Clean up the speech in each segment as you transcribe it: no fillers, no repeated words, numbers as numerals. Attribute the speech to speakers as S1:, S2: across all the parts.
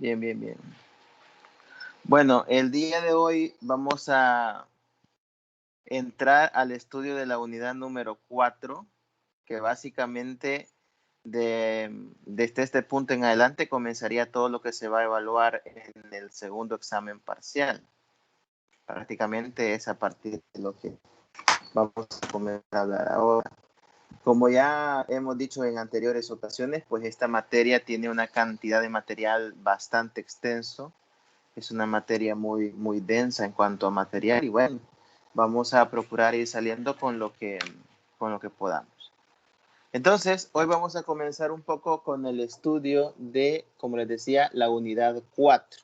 S1: Bien, bien, bien. Bueno, el día de hoy vamos a entrar al estudio de la unidad número 4, que básicamente desde este punto en adelante comenzaría todo lo que se va a evaluar en el segundo examen parcial. Prácticamente es a partir de lo que vamos a comenzar a hablar ahora. Como ya hemos dicho en anteriores ocasiones, pues esta materia tiene una cantidad de material bastante extenso. Es una materia muy densa en cuanto a material y bueno, vamos a procurar ir saliendo con lo que podamos. Entonces, hoy vamos a comenzar un poco con el estudio de, como les decía, la unidad 4.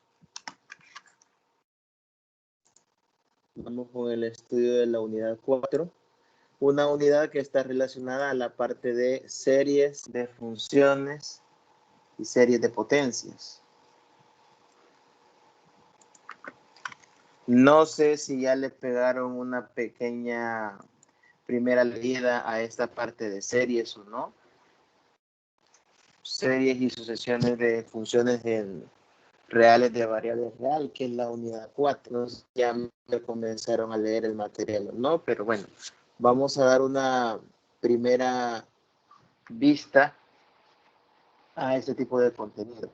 S1: Vamos con el estudio de la unidad 4. Una unidad que está relacionada a la parte de series de funciones y series de potencias. No sé si ya le pegaron una pequeña primera leída a esta parte de series o no. Series y sucesiones de funciones reales de variable real, que es la unidad 4. Ya me comenzaron a leer el material o no, pero bueno, vamos a dar una primera vista a este tipo de contenidos.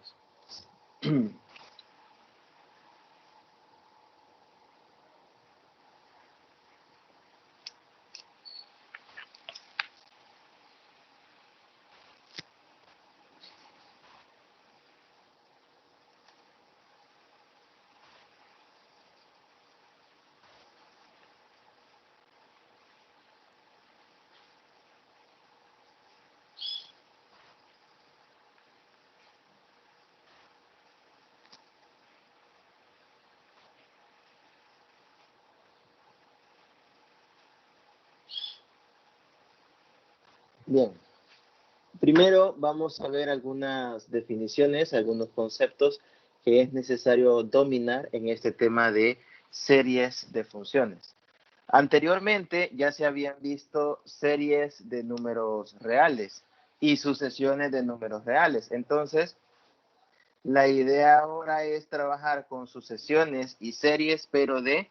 S1: Bien, primero vamos a ver algunas definiciones, algunos conceptos que es necesario dominar en este tema de series de funciones. Anteriormente ya se habían visto series de números reales y sucesiones de números reales. Entonces, la idea ahora es trabajar con sucesiones y series, pero de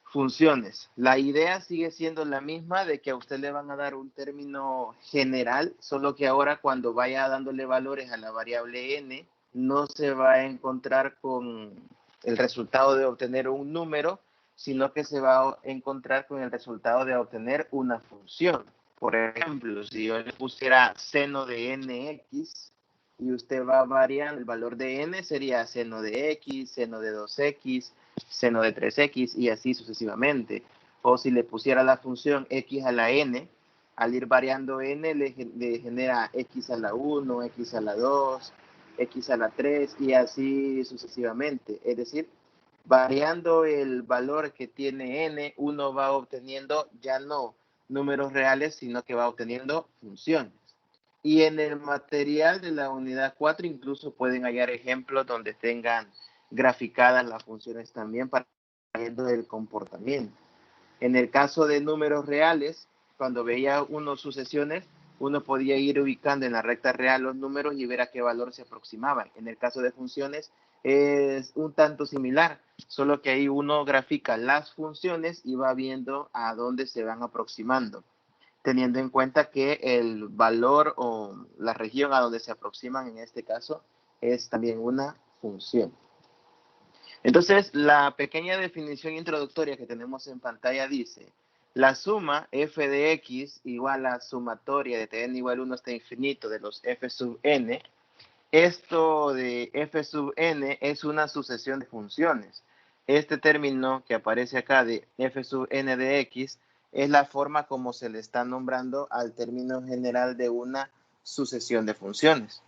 S1: funciones. La idea sigue siendo la misma de que a usted le van a dar un término general, solo que ahora cuando vaya dándole valores a la variable n, no se va a encontrar con el resultado de obtener un número, sino que se va a encontrar con el resultado de obtener una función. Por ejemplo, si yo le pusiera seno de nx y usted va a variar el valor de n, sería seno de x, seno de 2x, seno de 3x y así sucesivamente. O si le pusiera la función x a la n, al ir variando n le genera x a la 1, x a la 2, x a la 3 y así sucesivamente. Es decir, variando el valor que tiene n, uno va obteniendo ya no números reales, sino que va obteniendo funciones. Y en el material de la unidad 4 incluso pueden hallar ejemplos donde tengan graficadas las funciones también para viendo el comportamiento. En el caso de números reales, cuando veía uno sucesiones, uno podía ir ubicando en la recta real los números y ver a qué valor se aproximaban. En el caso de funciones es un tanto similar, solo que ahí uno grafica las funciones y va viendo a dónde se van aproximando, teniendo en cuenta que el valor o la región a donde se aproximan en este caso es también una función. Entonces, la pequeña definición introductoria que tenemos en pantalla dice, la suma f de x igual a sumatoria de tn igual 1 hasta infinito de los f sub n. Esto de f sub n es una sucesión de funciones. Este término que aparece acá de f sub n de x es la forma como se le está nombrando al término general de una sucesión de funciones.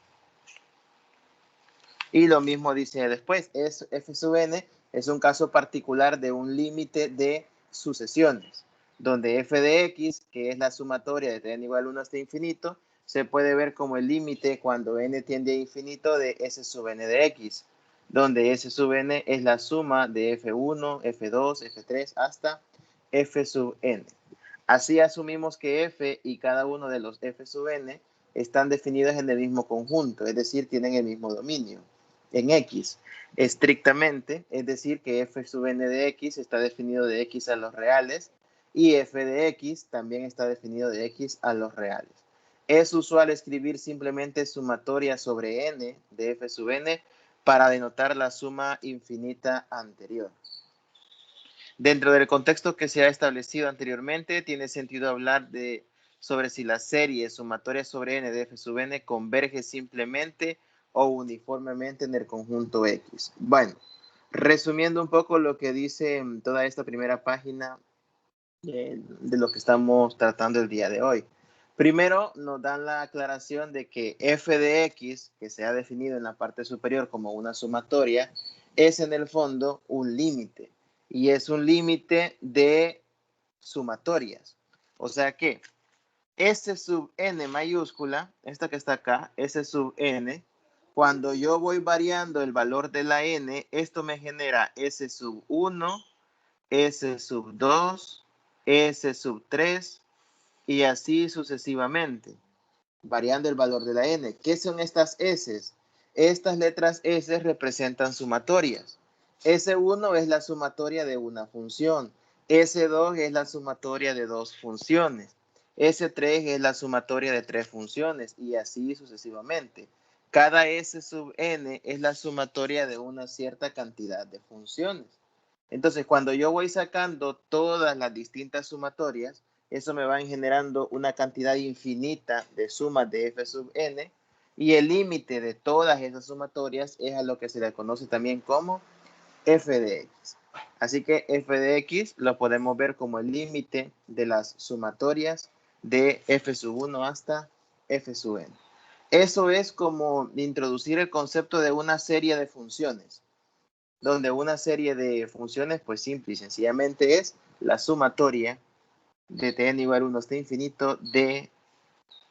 S1: Y lo mismo dice después, f sub n es un caso particular de un límite de sucesiones, donde f de x, que es la sumatoria de tn igual 1 hasta infinito, se puede ver como el límite cuando n tiende a infinito de s sub n de x, donde s sub n es la suma de f1, f2, f3 hasta f sub n. Así asumimos que f y cada uno de los f sub n están definidos en el mismo conjunto, es decir, tienen el mismo dominio. en X estrictamente, es decir, que f sub n de X está definido de X a los reales y f de X también está definido de X a los reales. Es usual escribir simplemente sumatoria sobre n de f sub n para denotar la suma infinita anterior. Dentro del contexto que se ha establecido anteriormente, tiene sentido hablar sobre si la serie sumatoria sobre n de f sub n converge simplemente o uniformemente en el conjunto X. Bueno, resumiendo un poco lo que dice toda esta primera página de lo que estamos tratando el día de hoy. Primero nos dan la aclaración de que f de x, que se ha definido en la parte superior como una sumatoria, es en el fondo un límite y es un límite de sumatorias. O sea que S sub n mayúscula, esta que está acá, S sub n, cuando yo voy variando el valor de la n, esto me genera S sub 1, S sub 2, S sub 3 y así sucesivamente, variando el valor de la n. ¿Qué son estas S? Estas letras S representan sumatorias. S1 es la sumatoria de una función. S2 es la sumatoria de dos funciones. S3 es la sumatoria de tres funciones y así sucesivamente. Cada S sub n es la sumatoria de una cierta cantidad de funciones. Entonces, cuando yo voy sacando todas las distintas sumatorias, eso me va generando una cantidad infinita de sumas de f sub n y el límite de todas esas sumatorias es a lo que se le conoce también como f de x. Así que f de x lo podemos ver como el límite de las sumatorias de f sub 1 hasta f sub n. Eso es como introducir el concepto de una serie de funciones, donde una serie de funciones, pues simple y sencillamente es la sumatoria de tn igual a 1 hasta infinito de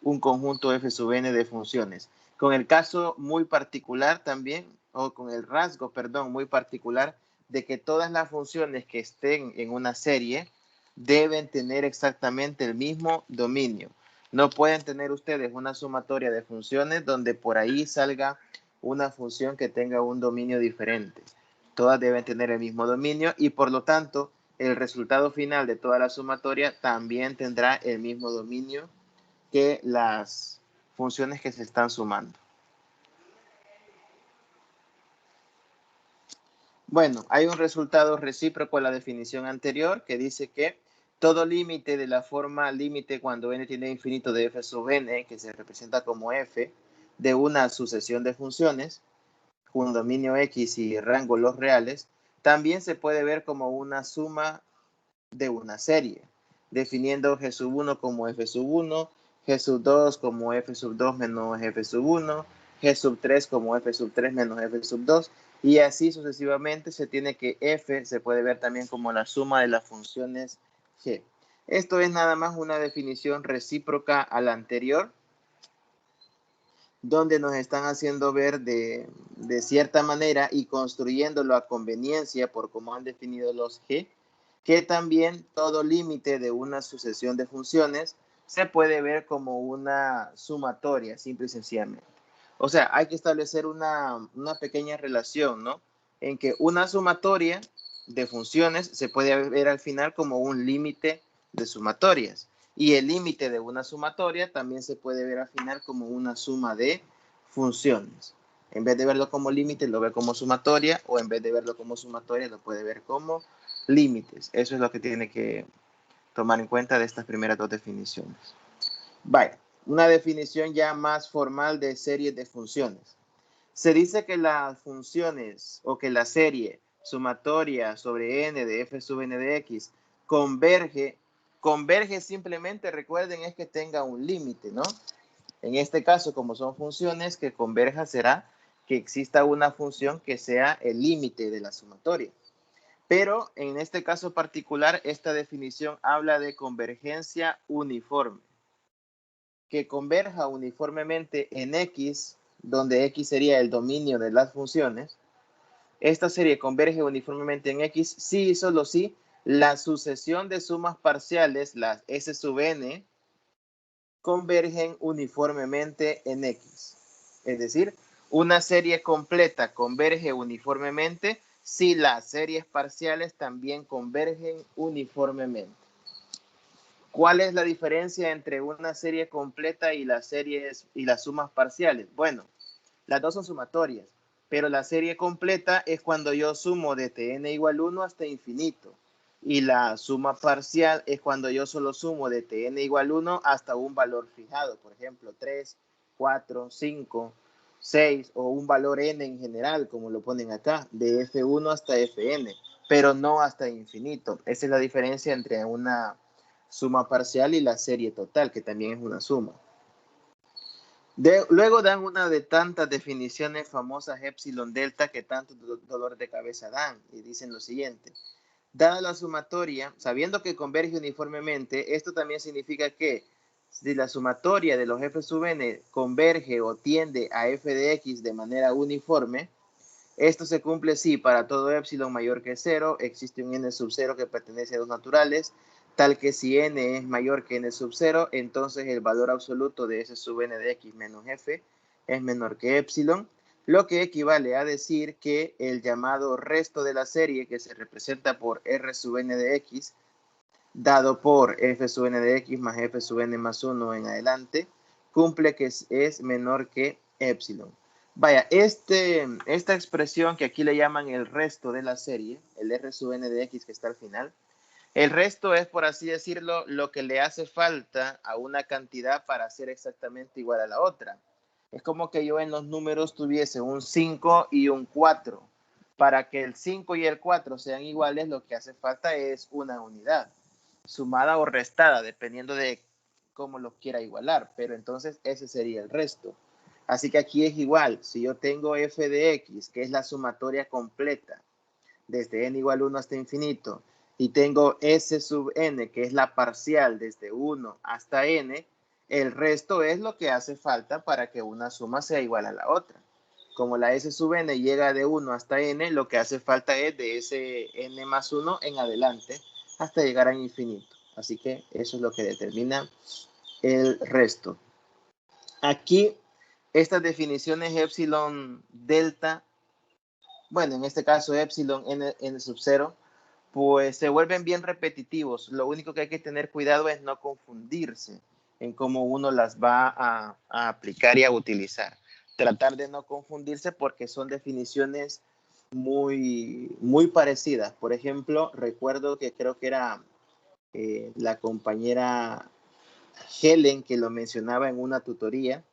S1: un conjunto f sub n de funciones. Con el caso muy particular también, o con el rasgo, perdón, muy particular, de que todas las funciones que estén en una serie deben tener exactamente el mismo dominio. No pueden tener ustedes una sumatoria de funciones donde por ahí salga una función que tenga un dominio diferente. Todas deben tener el mismo dominio y por lo tanto el resultado final de toda la sumatoria también tendrá el mismo dominio que las funciones que se están sumando. Bueno, hay un resultado recíproco a la definición anterior que dice que todo límite de la forma límite cuando n tiende a infinito de f sub n, que se representa como f, de una sucesión de funciones, con dominio x y rango los reales, también se puede ver como una suma de una serie, definiendo g sub 1 como f sub 1, g sub 2 como f sub 2 menos f sub 1, g sub 3 como f sub 3 menos f sub 2, y así sucesivamente se tiene que f se puede ver también como la suma de las funciones g. Esto es nada más una definición recíproca a la anterior, donde nos están haciendo ver de cierta manera y construyéndolo a conveniencia por cómo han definido los g, que también todo límite de una sucesión de funciones se puede ver como una sumatoria, simple y sencillamente. O sea, hay que establecer una pequeña relación, ¿no? En que una sumatoria de funciones se puede ver al final como un límite de sumatorias. Y el límite de una sumatoria también se puede ver al final como una suma de funciones. En vez de verlo como límite, lo ve como sumatoria, o en vez de verlo como sumatoria, lo puede ver como límites. Eso es lo que tiene que tomar en cuenta de estas primeras dos definiciones. Vaya, una definición ya más formal de series de funciones. Se dice que las funciones o que la serie sumatoria sobre n de f sub n de x converge simplemente, recuerden, es que tenga un límite, ¿no? En este caso, como son funciones, que converja será que exista una función que sea el límite de la sumatoria. Pero en este caso particular, esta definición habla de convergencia uniforme. Que converja uniformemente en X, donde X sería el dominio de las funciones. Esta serie converge uniformemente en X si y solo si la sucesión de sumas parciales, las S sub n, convergen uniformemente en X. Es decir, Una serie completa converge uniformemente si las series parciales también convergen uniformemente. ¿Cuál es la diferencia entre una serie completa y las series y las sumas parciales? Bueno, las dos son sumatorias, pero la serie completa es cuando yo sumo de tn igual 1 hasta infinito. Y la suma parcial es cuando yo solo sumo de tn igual 1 hasta un valor fijado, por ejemplo, 3, 4, 5, 6 o un valor n en general, como lo ponen acá, de f1 hasta fn, pero no hasta infinito. Esa es la diferencia entre una suma parcial y la serie total, que también es una suma. Luego dan una de tantas definiciones famosas epsilon delta que tanto dolor de cabeza dan y dicen lo siguiente. Dada la sumatoria, sabiendo que converge uniformemente, esto también significa que si la sumatoria de los f sub n converge o tiende a f de x de manera uniforme, esto se cumple si para todo epsilon mayor que 0 existe un n sub 0 que pertenece a dos naturales, tal que si n es mayor que n sub 0, entonces el valor absoluto de s sub n de x menos f es menor que epsilon, lo que equivale a decir que el llamado resto de la serie, que se representa por r sub n de x, dado por f sub n de x más f sub n más 1 en adelante, cumple que es menor que epsilon. Vaya, esta expresión que aquí le llaman el resto de la serie, el r sub n de x que está al final, el resto es, por así decirlo, lo que le hace falta a una cantidad para ser exactamente igual a la otra. Es como que yo en los números tuviese un 5 y un 4. Para que el 5 y el 4 sean iguales, lo que hace falta es una unidad, sumada o restada, dependiendo de cómo lo quiera igualar. Pero entonces ese sería el resto. Así que aquí es igual. Si yo tengo f de x, que es la sumatoria completa, desde n igual 1 hasta infinito, y tengo s sub n, que es la parcial desde 1 hasta n, el resto es lo que hace falta para que una suma sea igual a la otra. Como la s sub n llega de 1 hasta n, lo que hace falta es de ese n más 1 en adelante hasta llegar a infinito. Así que eso es lo que determina el resto. Aquí, estas definiciones epsilon delta, bueno, en este caso epsilon n sub 0, pues se vuelven bien repetitivos. Lo único que hay que tener cuidado es no confundirse en cómo uno las va a aplicar y a utilizar. Tratar de no confundirse porque son definiciones muy parecidas. Por ejemplo, recuerdo que creo que era la compañera Helen que lo mencionaba en una tutoría,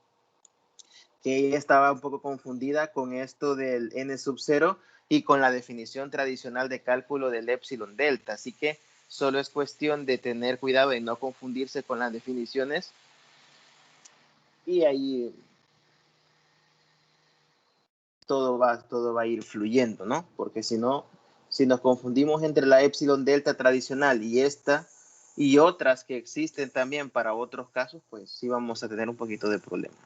S1: que ella estaba un poco confundida con esto del n sub 0 y con la definición tradicional de cálculo del epsilon delta. Así que solo es cuestión de tener cuidado de no confundirse con las definiciones y ahí todo va a ir fluyendo, ¿no? Porque si no, si nos confundimos entre la epsilon delta tradicional y esta y otras que existen también para otros casos, pues sí vamos a tener un poquito de problemas.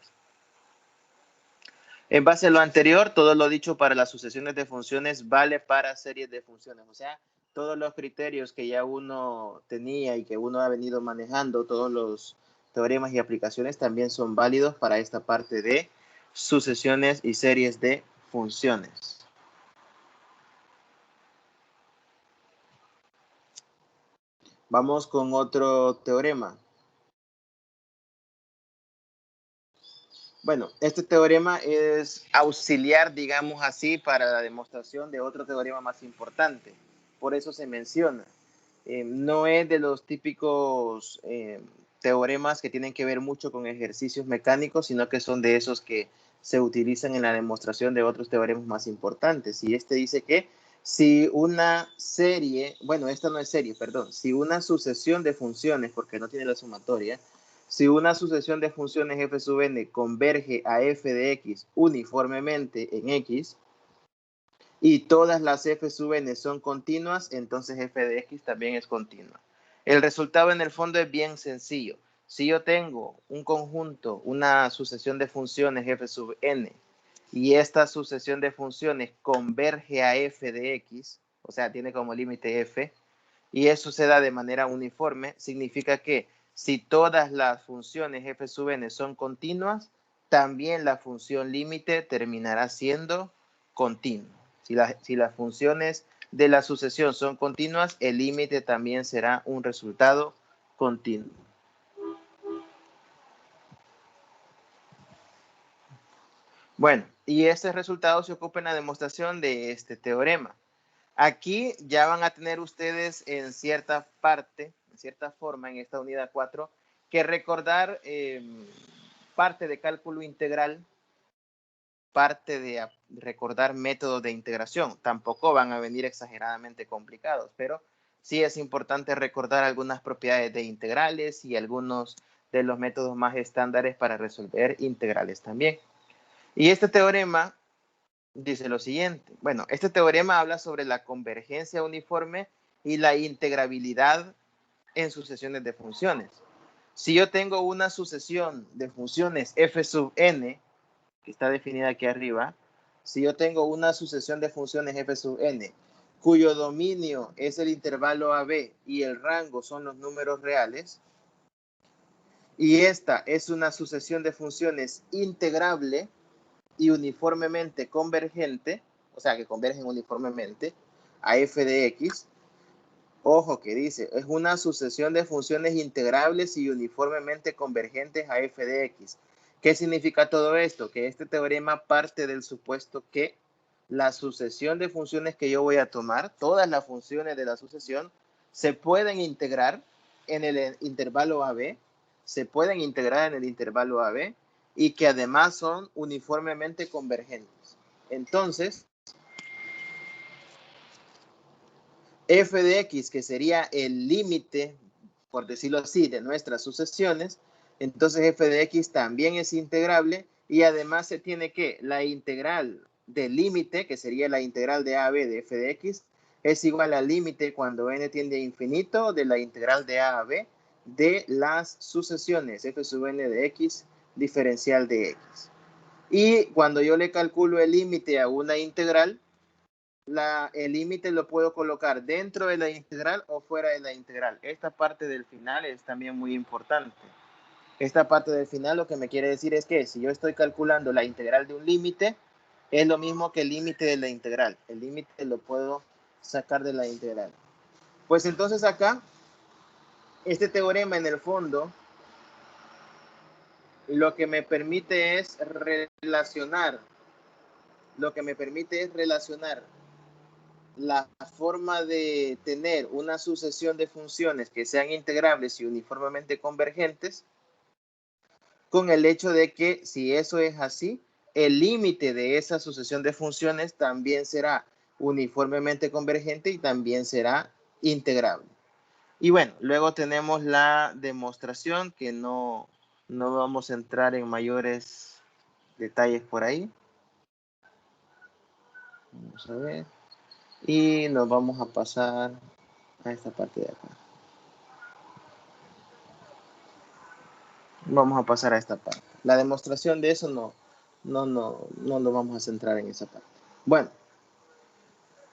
S1: En base a lo anterior, todo lo dicho para las sucesiones de funciones vale para series de funciones. O sea, todos los criterios que ya uno tenía y que uno ha venido manejando, todos los teoremas y aplicaciones también son válidos para esta parte de sucesiones y series de funciones. Vamos con otro teorema. Bueno, este teorema es auxiliar, digamos así, para la demostración de otro teorema más importante. Por eso se menciona. No es de los típicos teoremas que tienen que ver mucho con ejercicios mecánicos, sino que son de esos que se utilizan en la demostración de otros teoremas más importantes. Y este dice que si una serie, bueno, esta no es serie, perdón, si una sucesión de funciones, porque no tiene la sumatoria, si una sucesión de funciones f sub n converge a f de x uniformemente en x y todas las f sub n son continuas, entonces f de x también es continua. El resultado en el fondo es bien sencillo. Si yo tengo un conjunto, una sucesión de funciones f sub n y esta sucesión de funciones converge a f de x, o sea, tiene como límite f, y eso se da de manera uniforme, significa que si todas las funciones f sub n son continuas, también la función límite terminará siendo continua. Si las funciones de la sucesión son continuas, el límite también será un resultado continuo. Bueno, y este resultado se ocupa en la demostración de este teorema. Aquí ya van a tener ustedes en cierta parte, en cierta forma, en esta unidad 4, que recordar parte de cálculo integral, parte de recordar métodos de integración. Tampoco van a venir exageradamente complicados, pero sí es importante recordar algunas propiedades de integrales y algunos de los métodos más estándares para resolver integrales también. Y este teorema dice lo siguiente. Bueno, este teorema habla sobre la convergencia uniforme y la integrabilidad en sucesiones de funciones. Si yo tengo una sucesión de funciones f sub n, que está definida aquí arriba, si yo tengo una sucesión de funciones f sub n, cuyo dominio es el intervalo AB y el rango son los números reales, y esta es una sucesión de funciones integrable y uniformemente convergente, o sea, que convergen uniformemente a f de x. Ojo que dice, es una sucesión de funciones integrables y uniformemente convergentes a f de x. ¿Qué significa todo esto? Que este teorema parte del supuesto que la sucesión de funciones que yo voy a tomar, todas las funciones de la sucesión, se pueden integrar en el intervalo AB, se pueden integrar en el intervalo AB, y que además son uniformemente convergentes. Entonces, f de x, que sería el límite, por decirlo así, de nuestras sucesiones, entonces f de x también es integrable y además se tiene que la integral del límite, que sería la integral de a a b de f de x, es igual al límite cuando n tiende a infinito de la integral de a a b de las sucesiones f sub n de x diferencial de x. Y cuando yo le calculo el límite a una integral, el límite lo puedo colocar dentro de la integral o fuera de la integral. Esta parte del final es también muy importante. Esta parte del final lo que me quiere decir es que si yo estoy calculando la integral de un límite, es lo mismo que el límite de la integral. El límite lo puedo sacar de la integral. Pues entonces acá, este teorema en el fondo, lo que me permite es relacionar la forma de tener una sucesión de funciones que sean integrables y uniformemente convergentes con el hecho de que si eso es así, el límite de esa sucesión de funciones también será uniformemente convergente y también será integrable. Y bueno, luego tenemos la demostración que no vamos a entrar en mayores detalles por ahí. Vamos a ver. Y nos vamos a pasar a esta parte de acá. Vamos a pasar a esta parte. La demostración de eso no nos vamos a centrar en esa parte. Bueno,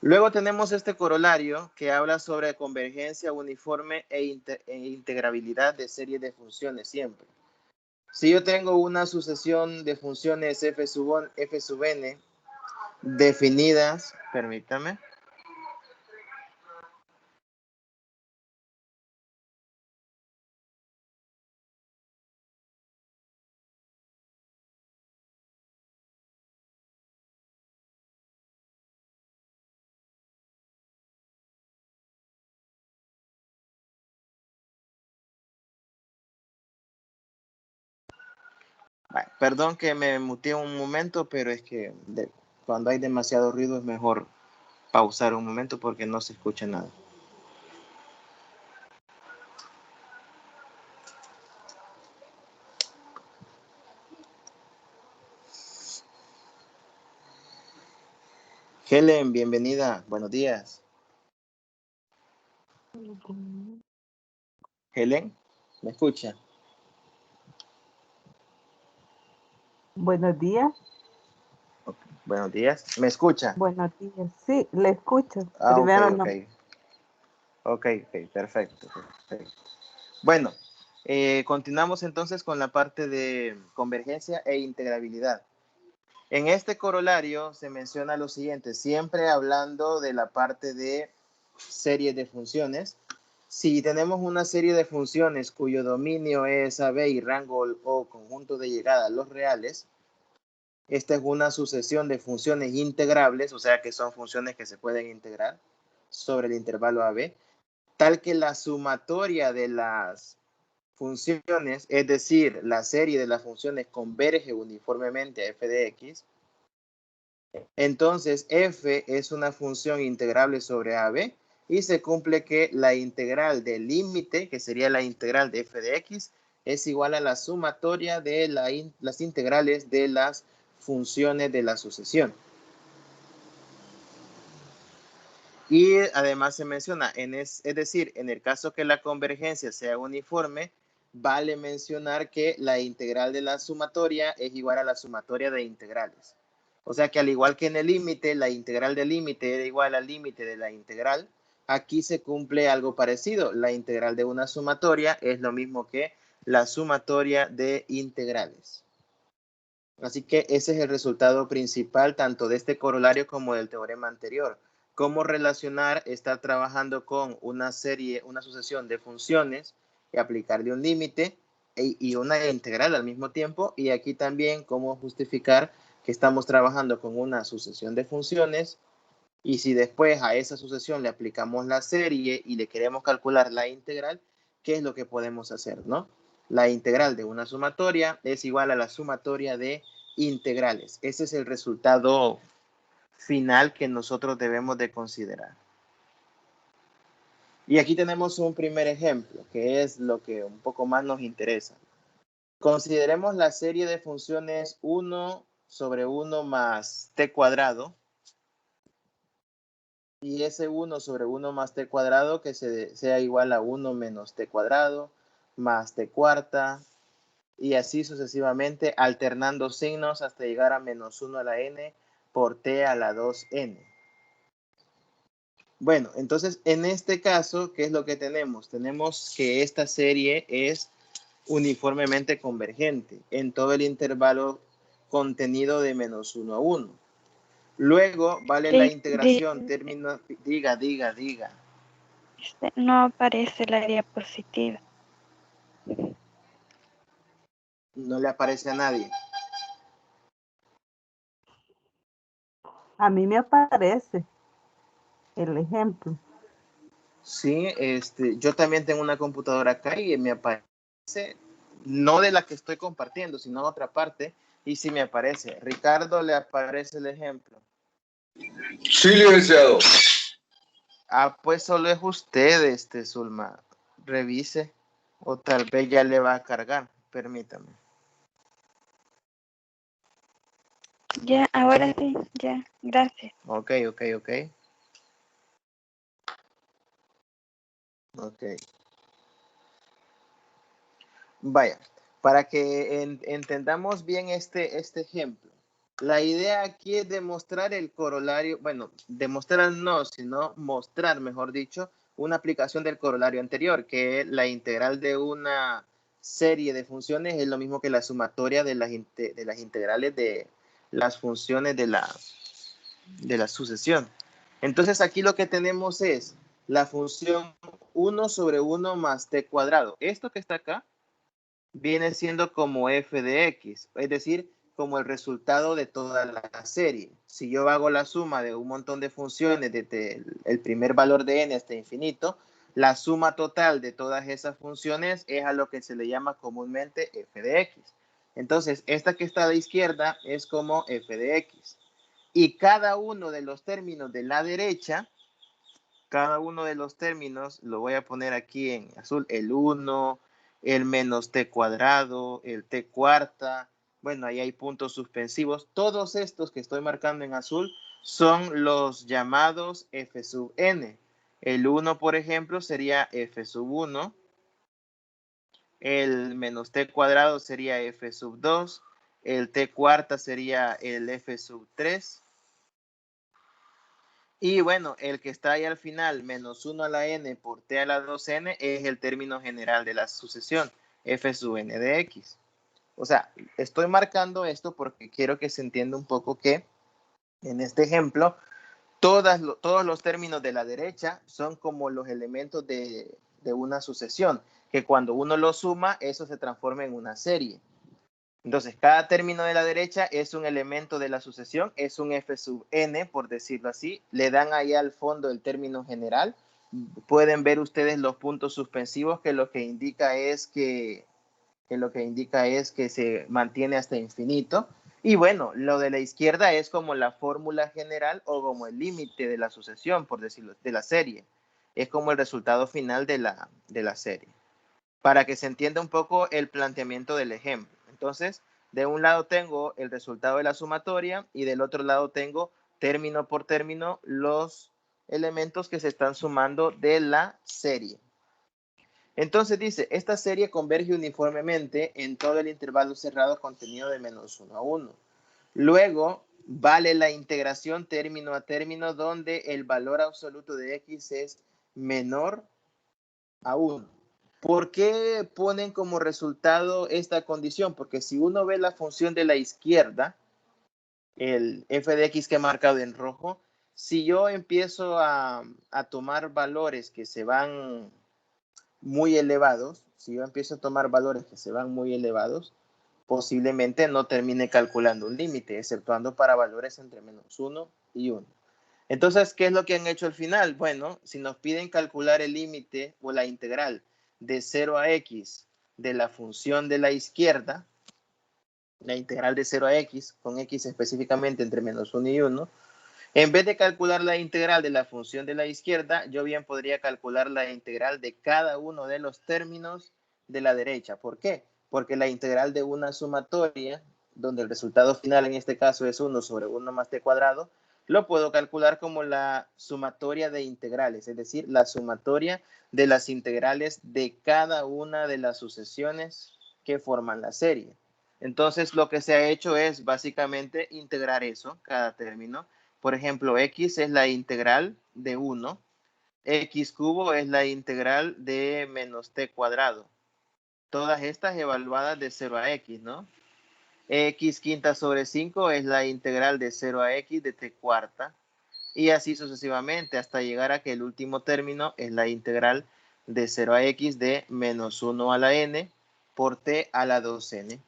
S1: luego tenemos este corolario que habla sobre convergencia uniforme e integrabilidad de series de funciones siempre. Si yo tengo una sucesión de funciones f sub n definidas, permítame. Bueno, perdón que me muteé un momento, pero es que cuando hay demasiado ruido es mejor pausar un momento porque no se escucha nada. Helen, bienvenida. Buenos días. Helen, ¿me escucha?
S2: Buenos días.
S1: Okay. Buenos días. ¿Me escucha?
S2: Buenos días. Sí, le escucho.
S1: Ah, ok,
S2: Primero
S1: ok.
S2: no.
S1: Ok, perfecto. Bueno, Continuamos entonces con la parte de convergencia e integrabilidad. En este corolario se menciona lo siguiente, siempre hablando de la parte de series de funciones. Si tenemos una serie de funciones cuyo dominio es AB y rango o conjunto de llegada a los reales, esta es una sucesión de funciones integrables, o sea que son funciones que se pueden integrar sobre el intervalo AB, tal que la sumatoria de las funciones, es decir, la serie de las funciones converge uniformemente a f de x. Entonces, f es una función integrable sobre AB y se cumple que la integral del límite, que sería la integral de f de x, es igual a la sumatoria de las integrales de las funciones de la sucesión. Y además se menciona, es decir, en el caso que la convergencia sea uniforme, vale mencionar que la integral de la sumatoria es igual a la sumatoria de integrales. O sea que al igual que en el límite, la integral del límite era igual al límite de la integral, aquí se cumple algo parecido. La integral de una sumatoria es lo mismo que la sumatoria de integrales. Así que ese es el resultado principal tanto de este corolario como del teorema anterior. Cómo relacionar, estar trabajando con una serie, una sucesión de funciones y aplicarle un límite y una integral al mismo tiempo. Y aquí también cómo justificar que estamos trabajando con una sucesión de funciones y si después a esa sucesión le aplicamos la serie y le queremos calcular la integral, ¿qué es lo que podemos hacer, no? La integral de una sumatoria es igual a la sumatoria de integrales. Ese es el resultado final que nosotros debemos de considerar. Y aquí tenemos un primer ejemplo, que es lo que un poco más nos interesa. Consideremos la serie de funciones 1 sobre 1 más t cuadrado. Y ese 1 sobre 1 más t cuadrado que sea igual a 1 menos t cuadrado más t cuarta y así sucesivamente alternando signos hasta llegar a menos 1 a la n por t a la 2n. Bueno, entonces en este caso, ¿qué es lo que tenemos? Tenemos que esta serie es uniformemente convergente en todo el intervalo contenido de menos 1 a 1. Luego vale la integración, término, diga.
S3: No aparece la diapositiva.
S1: No le aparece a nadie.
S2: A mí me aparece el ejemplo.
S1: Sí, yo también tengo una computadora acá y me aparece, no de la que estoy compartiendo, sino otra parte, y sí me aparece. Ricardo, le aparece el ejemplo.
S4: Sí, licenciado.
S1: Ah, pues solo es usted, Zulma. Revise, o tal vez ya le va a cargar. Permítame.
S3: Ya, ahora sí, ya, gracias.
S1: Ok. Vaya, para que entendamos bien este ejemplo. La idea aquí es demostrar el corolario, bueno, demostrar no, sino mostrar, mejor dicho, una aplicación del corolario anterior, que la integral de una serie de funciones es lo mismo que la sumatoria de las integrales de las funciones de la sucesión. Entonces aquí lo que tenemos es la función 1 sobre 1 más t cuadrado. Esto que está acá viene siendo como f de x, es decir, como el resultado de toda la serie. Si yo hago la suma de un montón de funciones desde el primer valor de n hasta infinito, la suma total de todas esas funciones es a lo que se le llama comúnmente f de x. Entonces, esta que está a la izquierda es como f de x. Y cada uno de los términos de la derecha, cada uno de los términos, lo voy a poner aquí en azul, el 1, el menos t cuadrado, el t cuarta, bueno, ahí hay puntos suspensivos. Todos estos que estoy marcando en azul son los llamados f sub n. El 1, por ejemplo, sería f sub 1. El menos t cuadrado sería f sub 2. El t cuarta sería el f sub 3. Y bueno, el que está ahí al final, menos 1 a la n por t a la 2n, es el término general de la sucesión. f sub n de x. O sea, estoy marcando esto porque quiero que se entienda un poco que en este ejemplo, todos los términos de la derecha son como los elementos de una sucesión, que cuando uno los suma, eso se transforma en una serie. Entonces, cada término de la derecha es un elemento de la sucesión, es un f sub n, por decirlo así. Le dan ahí al fondo el término general. Pueden ver ustedes los puntos suspensivos, que lo que indica es que se mantiene hasta infinito. Y bueno, lo de la izquierda es como la fórmula general o como el límite de la sucesión, por decirlo, de la serie. Es como el resultado final de la serie. Para que se entienda un poco el planteamiento del ejemplo. Entonces, de un lado tengo el resultado de la sumatoria y del otro lado tengo término por término los elementos que se están sumando de la serie. Entonces dice, esta serie converge uniformemente en todo el intervalo cerrado contenido de menos 1 a 1. Luego, vale la integración término a término donde el valor absoluto de x es menor a 1. ¿Por qué ponen como resultado esta condición? Porque si uno ve la función de la izquierda, el f de x que he marcado en rojo, si yo empiezo a tomar valores que se van muy elevados, si yo empiezo a tomar valores que se van muy elevados, posiblemente no termine calculando un límite, exceptuando para valores entre menos 1 y 1. Entonces, ¿qué es lo que han hecho al final? Bueno, si nos piden calcular el límite o la integral de 0 a x de la función de la izquierda, la integral de 0 a x, con x específicamente entre menos 1 y 1, en vez de calcular la integral de la función de la izquierda, yo bien podría calcular la integral de cada uno de los términos de la derecha. ¿Por qué? Porque la integral de una sumatoria, donde el resultado final en este caso es 1 sobre 1 más t cuadrado, lo puedo calcular como la sumatoria de integrales, es decir, la sumatoria de las integrales de cada una de las sucesiones que forman la serie. Entonces, lo que se ha hecho es básicamente integrar eso, cada término. Por ejemplo, x es la integral de 1, x cubo es la integral de menos t cuadrado. Todas estas evaluadas de 0 a x, ¿no? X quinta sobre 5 es la integral de 0 a x de t cuarta. Y así sucesivamente hasta llegar a que el último término es la integral de 0 a x de menos 1 a la n por t a la 2n.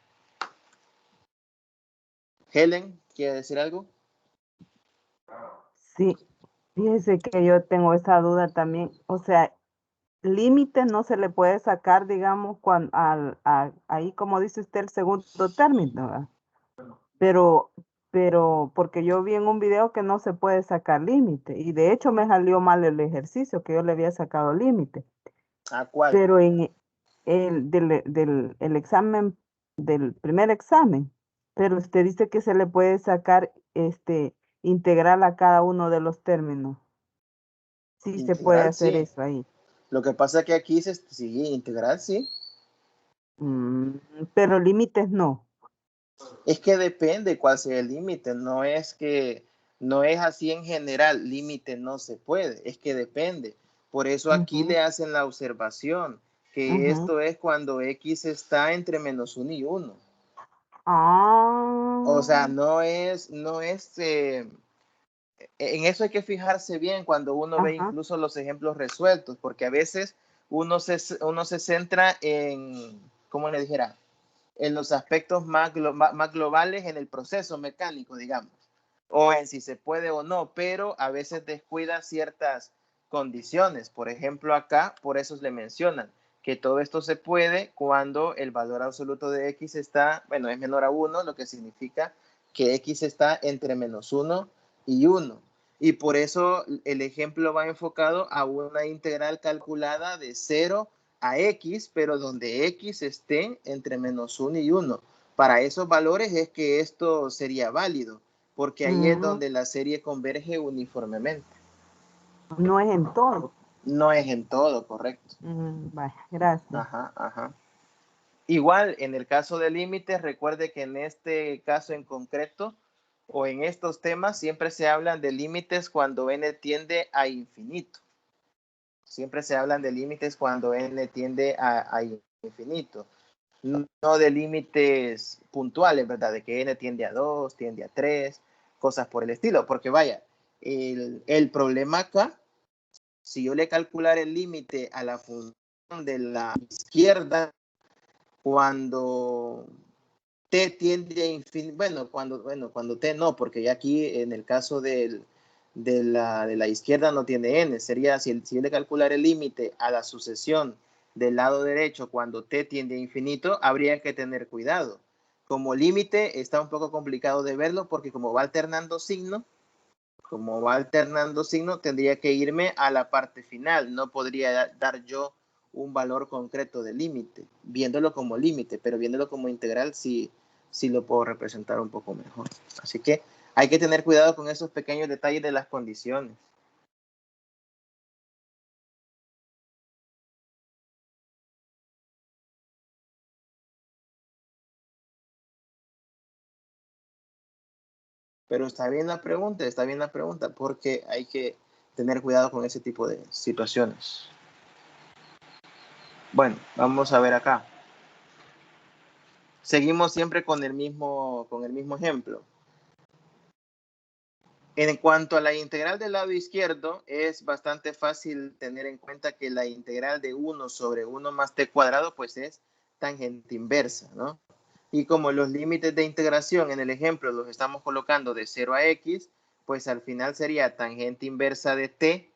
S1: Helen, ¿quiere decir algo?
S2: Sí, fíjese que yo tengo esa duda también. O sea, límite no se le puede sacar, digamos, cuando, ahí como dice usted el segundo término, ¿verdad? Pero porque yo vi en un video que no se puede sacar límite y de hecho me salió mal el ejercicio que yo le había sacado límite.
S1: ¿A cuál?
S2: Pero en el examen, del primer examen, pero usted dice que se le puede sacar integral a cada uno de los términos. Sí se puede
S1: Integral,
S2: hacer
S1: sí.
S2: eso ahí.
S1: Lo que pasa es que aquí se sigue integral, sí.
S2: Pero límites no.
S1: Es que depende cuál sea el límite. No es así en general. Límite no se puede. Es que depende. Por eso aquí
S2: Ujú,
S1: le hacen la observación que
S2: ujú.
S1: esto es cuando x está entre menos 1 y 1. O
S2: Ah,
S1: sea, en eso hay que fijarse bien cuando uno ve
S2: ajá.
S1: incluso los ejemplos resueltos, porque a veces uno se centra en, ¿cómo le dijera? En los aspectos más globales en el proceso mecánico, digamos, o en si se puede o no, pero a veces descuida ciertas condiciones. Por ejemplo, acá, por eso le mencionan que todo esto se puede cuando el valor absoluto de x está, bueno, es menor a 1, lo que significa que x está entre menos 1 y 1. Y por eso el ejemplo va enfocado a una integral calculada de 0 a x, pero donde x esté entre menos 1 y 1. Para esos valores es que esto sería válido, porque ahí es
S2: Mm,
S1: donde la serie converge uniformemente.
S2: no es en todo.
S1: No es en todo, correcto.
S2: Vaya, gracias.
S1: Ajá, ajá. Igual, en el caso de límites, recuerde que en este caso en concreto o en estos temas siempre se hablan de límites cuando n tiende a infinito. Siempre se hablan de límites cuando n tiende a infinito. no de límites puntuales, ¿verdad? De que n tiende a 2, tiende a 3, cosas por el estilo. Porque vaya, el problema acá, si yo le calcular el límite a la función de la izquierda, cuando t tiende a infinito, cuando t no, porque ya aquí en el caso de la izquierda no tiene n, sería si yo le calcular el límite a la sucesión del lado derecho cuando t tiende a infinito, habría que tener cuidado. Como límite está un poco complicado de verlo porque como va alternando signo, tendría que irme a la parte final. No podría dar yo un valor concreto de límite, viéndolo como límite, pero viéndolo como integral sí lo puedo representar un poco mejor. Así que hay que tener cuidado con esos pequeños detalles de las condiciones. Pero está bien la pregunta, porque hay que tener cuidado con ese tipo de situaciones. Bueno, vamos a ver acá. Seguimos siempre con el mismo ejemplo. En cuanto a la integral del lado izquierdo, es bastante fácil tener en cuenta que la integral de 1 sobre 1 más t cuadrado, pues es tangente inversa, ¿no? Y como los límites de integración en el ejemplo los estamos colocando de 0 a x, pues al final sería tangente inversa de t.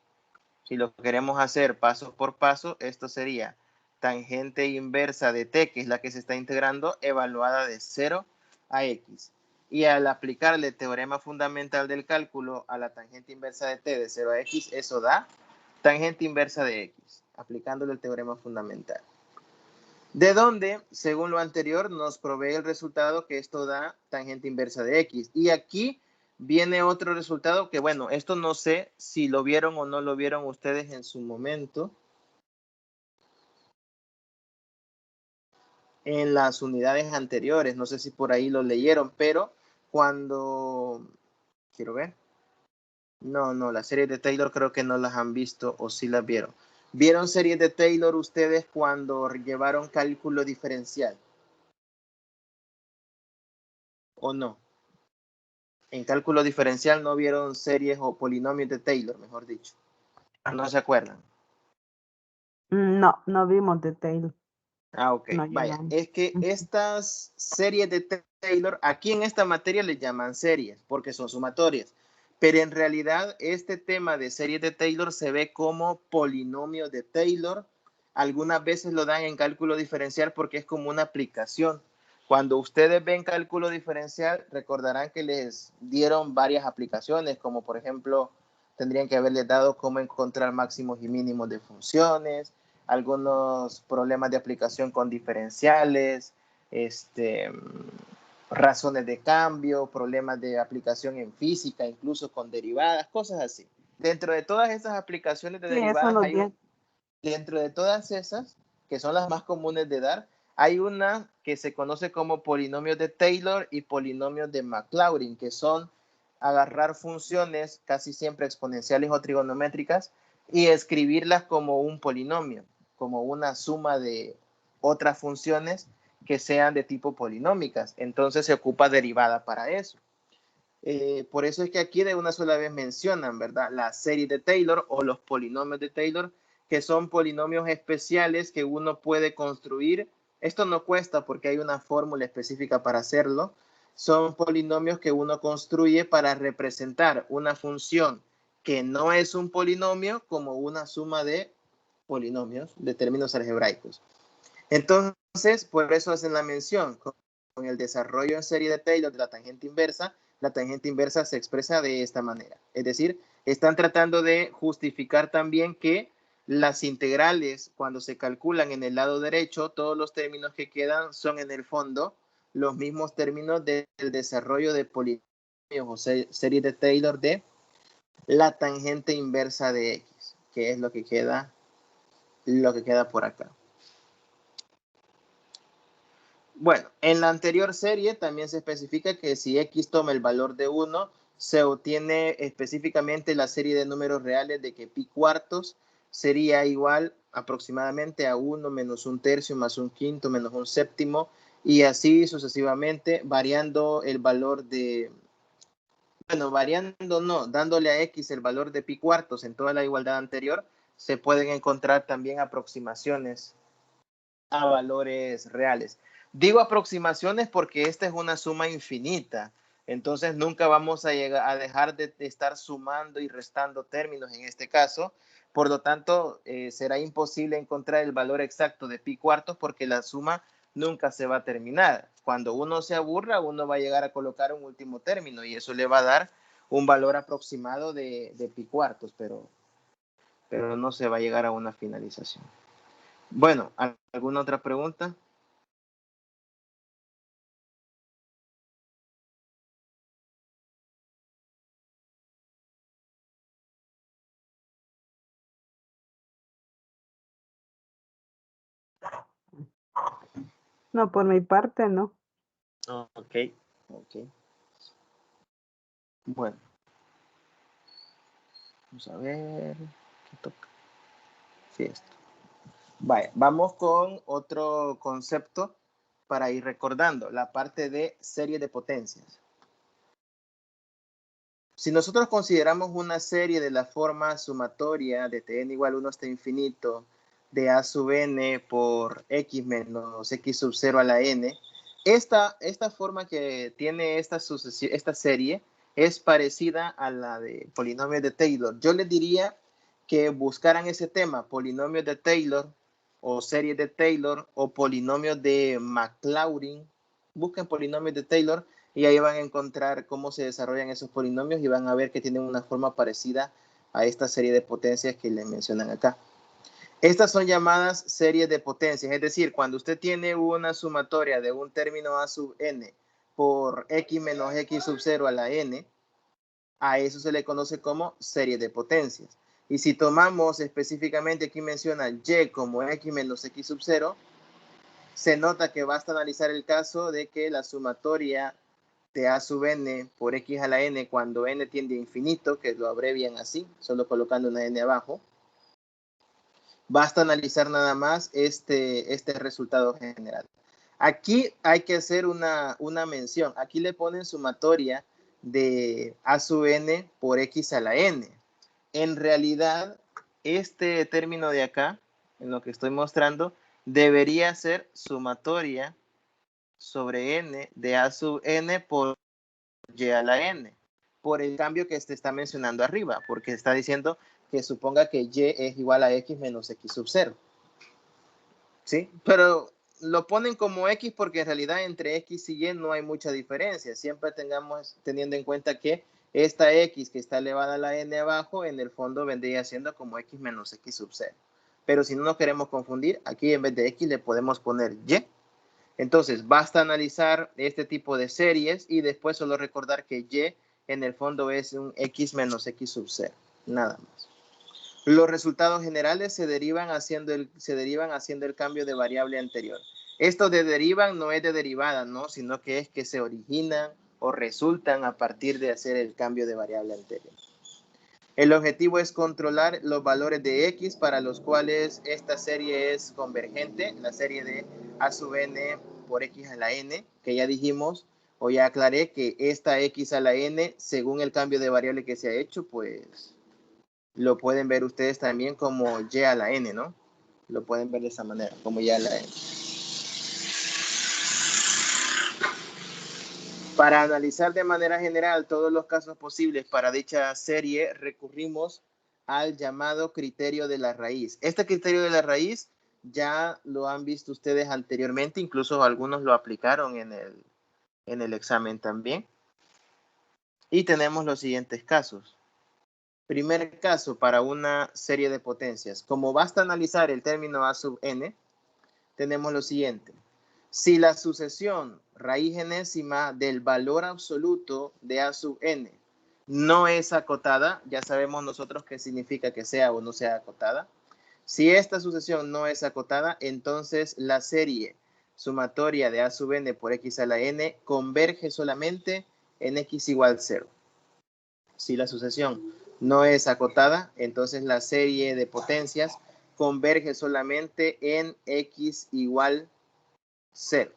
S1: Si lo queremos hacer paso por paso, esto sería tangente inversa de t, que es la que se está integrando, evaluada de 0 a x. Y al aplicarle el teorema fundamental del cálculo a la tangente inversa de t de 0 a x, eso da tangente inversa de x, aplicándole el teorema fundamental. De donde, según lo anterior, nos provee el resultado que esto da tangente inversa de x. Y aquí viene otro resultado que, bueno, esto no sé si lo vieron o no lo vieron ustedes en su momento en las unidades anteriores. No sé si por ahí lo leyeron, pero cuando... Quiero ver. No, las series de Taylor creo que no las han visto o sí las vieron. ¿Vieron series de Taylor ustedes cuando llevaron cálculo diferencial? ¿O no? En cálculo diferencial no vieron series o polinomios de Taylor, mejor dicho. No se acuerdan.
S2: No vimos de Taylor.
S1: Ah, ok.
S2: No
S1: Vaya,
S2: llevamos.
S1: es que estas series de Taylor, aquí en esta materia les llaman series porque son sumatorias. Pero en realidad este tema de series de Taylor se ve como polinomio de Taylor. Algunas veces lo dan en cálculo diferencial porque es como una aplicación. Cuando ustedes ven cálculo diferencial, recordarán que les dieron varias aplicaciones, como por ejemplo, tendrían que haberles dado cómo encontrar máximos y mínimos de funciones, algunos problemas de aplicación con diferenciales, razones de cambio, problemas de aplicación en física, incluso con derivadas, cosas así. Dentro de todas esas aplicaciones de
S2: Sí, eso
S1: derivadas,
S2: nos dio.
S1: dentro de todas esas, que son las más comunes de dar, hay una que se conoce como polinomios de Taylor y polinomios de Maclaurin, que son agarrar funciones casi siempre exponenciales o trigonométricas y escribirlas como un polinomio, como una suma de otras funciones que sean de tipo polinómicas. Entonces se ocupa derivada para eso. Por eso es que aquí de una sola vez mencionan, ¿verdad? La serie de Taylor o los polinomios de Taylor, que son polinomios especiales que uno puede construir. Esto no cuesta porque hay una fórmula específica para hacerlo. Son polinomios que uno construye para representar una función que no es un polinomio como una suma de polinomios de términos algebraicos. Entonces, por eso hacen la mención con el desarrollo en serie de Taylor de la tangente inversa se expresa de esta manera. Es decir, están tratando de justificar también que las integrales, cuando se calculan en el lado derecho, todos los términos que quedan son en el fondo los mismos términos del desarrollo de polinomios o serie de Taylor de la tangente inversa de X, que es lo que queda por acá. Bueno, en la anterior serie también se especifica que si X toma el valor de 1, se obtiene específicamente la serie de números reales de que pi cuartos sería igual aproximadamente a 1 menos 1/3 más 1/5 menos 1/7 y así sucesivamente, variando el valor de, bueno, variando no, dándole a x el valor de pi cuartos en toda la igualdad anterior, se pueden encontrar también aproximaciones a valores reales. Digo aproximaciones porque esta es una suma infinita, entonces nunca vamos a llegar a dejar de estar sumando y restando términos en este caso. Por lo tanto, será imposible encontrar el valor exacto de pi cuartos porque la suma nunca se va a terminar. Cuando uno se aburra, uno va a llegar a colocar un último término y eso le va a dar un valor aproximado de pi cuartos, pero no se va a llegar a una finalización. Bueno, ¿alguna otra pregunta?
S2: No, por mi parte no.
S1: Ok. Bueno. Vamos a ver. ¿Qué toca? Sí, esto. Vaya, vamos con otro concepto para ir recordando, la parte de serie de potencias. Si nosotros consideramos una serie de la forma sumatoria de Tn igual 1 hasta infinito de A sub n por x menos x sub 0 a la n, esta forma que tiene esta serie es parecida a la de polinomios de Taylor. Yo les diría que buscaran ese tema, polinomios de Taylor o series de Taylor o polinomios de Maclaurin. Busquen polinomios de Taylor y ahí van a encontrar cómo se desarrollan esos polinomios y van a ver que tienen una forma parecida a esta serie de potencias que le mencionan acá. Estas son llamadas series de potencias, es decir, cuando usted tiene una sumatoria de un término a sub n por x menos x sub 0 a la n, a eso se le conoce como serie de potencias. Y si tomamos específicamente, aquí menciona y como x menos x sub 0, se nota que basta analizar el caso de que la sumatoria de a sub n por x a la n cuando n tiende a infinito, que lo abrevian así, solo colocando una n abajo. Basta analizar nada más este resultado general. Aquí hay que hacer una mención. Aquí le ponen sumatoria de a sub n por x a la n. En realidad, este término de acá, en lo que estoy mostrando, debería ser sumatoria sobre n de a sub n por y a la n, por el cambio que se está mencionando arriba, porque está diciendo que suponga que y es igual a x menos x sub 0. ¿Sí? Pero lo ponen como x porque en realidad entre x y y no hay mucha diferencia. Siempre teniendo en cuenta que esta x que está elevada a la n abajo, en el fondo vendría siendo como x menos x sub 0. Pero si no nos queremos confundir, aquí en vez de x le podemos poner y. Entonces, basta analizar este tipo de series y después solo recordar que y en el fondo es un x menos x sub 0. Nada más. Los resultados generales se derivan haciendo el cambio de variable anterior. Esto de derivan no es de derivada, ¿no? Sino que es que se originan o resultan a partir de hacer el cambio de variable anterior. El objetivo es controlar los valores de x para los cuales esta serie es convergente, la serie de a sub n por x a la n, que ya dijimos o ya aclaré que esta x a la n, según el cambio de variable que se ha hecho, pues lo pueden ver ustedes también como y a la n, ¿no? Lo pueden ver de esa manera, como y a la n. Para analizar de manera general todos los casos posibles para dicha serie, recurrimos al llamado criterio de la raíz. Este criterio de la raíz ya lo han visto ustedes anteriormente, incluso algunos lo aplicaron en el examen también. Y tenemos los siguientes casos. Primer caso para una serie de potencias. Como basta analizar el término a sub n, tenemos lo siguiente. Si la sucesión raíz enésima del valor absoluto de a sub n no es acotada, ya sabemos nosotros qué significa que sea o no sea acotada. Si esta sucesión no es acotada, entonces la serie sumatoria de a sub n por x a la n converge solamente en x igual 0. Si la sucesión no es acotada, entonces la serie de potencias converge solamente en x igual 0.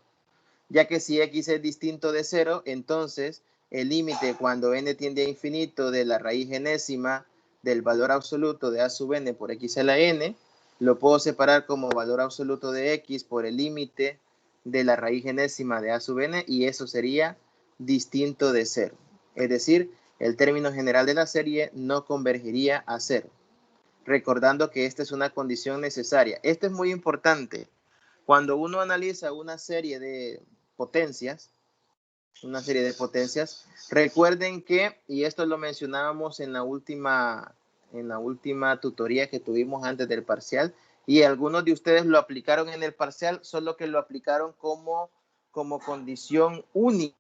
S1: Ya que si x es distinto de 0, entonces el límite cuando n tiende a infinito de la raíz enésima del valor absoluto de a sub n por x a la n, lo puedo separar como valor absoluto de x por el límite de la raíz enésima de a sub n, y eso sería distinto de 0. Es decir, el término general de la serie no convergería a 0. Recordando que esta es una condición necesaria. Esto es muy importante. Cuando uno analiza una serie de potencias, recuerden que, y esto lo mencionábamos en la última tutoría que tuvimos antes del parcial, y algunos de ustedes lo aplicaron en el parcial, solo que lo aplicaron como condición única,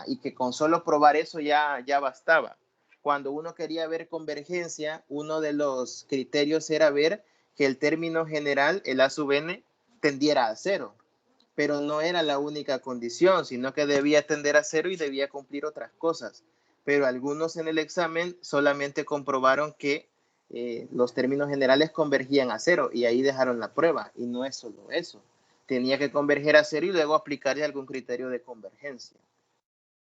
S1: y que con solo probar eso ya bastaba. Cuando uno quería ver convergencia, uno de los criterios era ver que el término general, el a sub n, tendiera a 0. Pero no era la única condición, sino que debía tender a 0 y debía cumplir otras cosas. Pero algunos en el examen solamente comprobaron que los términos generales convergían a 0, y ahí dejaron la prueba. Y no es solo eso. Tenía que converger a 0 y luego aplicarle algún criterio de convergencia.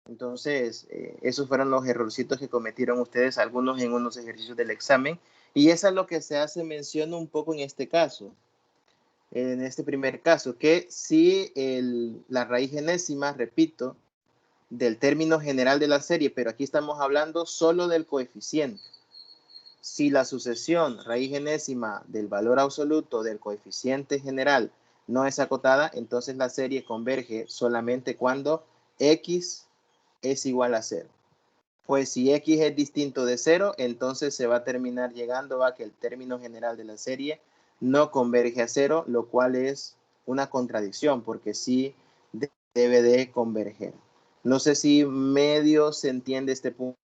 S1: Entonces, esos fueron los errorcitos que cometieron ustedes, algunos en unos ejercicios del examen. Y eso es lo que se hace mención un poco en este caso. En este primer caso, que si la raíz enésima, repito, del término general de la serie, pero aquí estamos hablando solo del coeficiente. Si la sucesión raíz enésima del valor absoluto del coeficiente general no es acotada, entonces la serie converge solamente cuando x es igual a 0. Pues si x es distinto de 0, entonces se va a terminar llegando a que el término general de la serie no converge a 0, lo cual es una contradicción, porque sí debe de converger. No sé si medio se entiende este punto.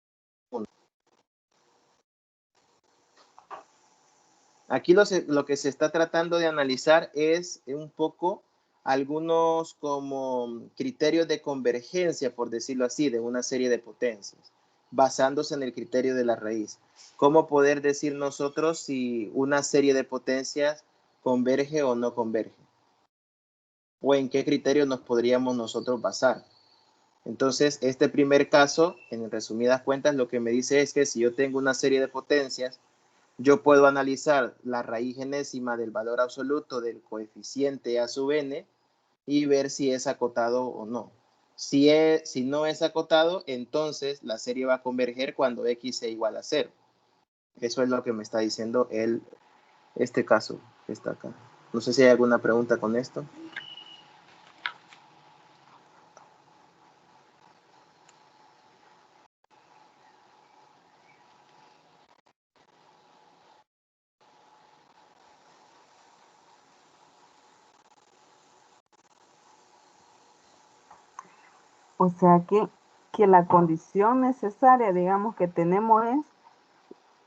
S1: Aquí lo que se está tratando de analizar es un poco algunos como criterios de convergencia, por decirlo así, de una serie de potencias, basándose en el criterio de la raíz. ¿Cómo poder decir nosotros si una serie de potencias converge o no converge? ¿O en qué criterio nos podríamos nosotros basar? Entonces, este primer caso, en resumidas cuentas, lo que me dice es que si yo tengo una serie de potencias, yo puedo analizar la raíz enésima del valor absoluto del coeficiente a sub n y ver si es acotado o no. Si no es acotado, entonces la serie va a converger cuando x sea igual a 0. Eso es lo que me está diciendo este caso que está acá. No sé si hay alguna pregunta con esto.
S2: O sea que la condición necesaria, digamos, que tenemos es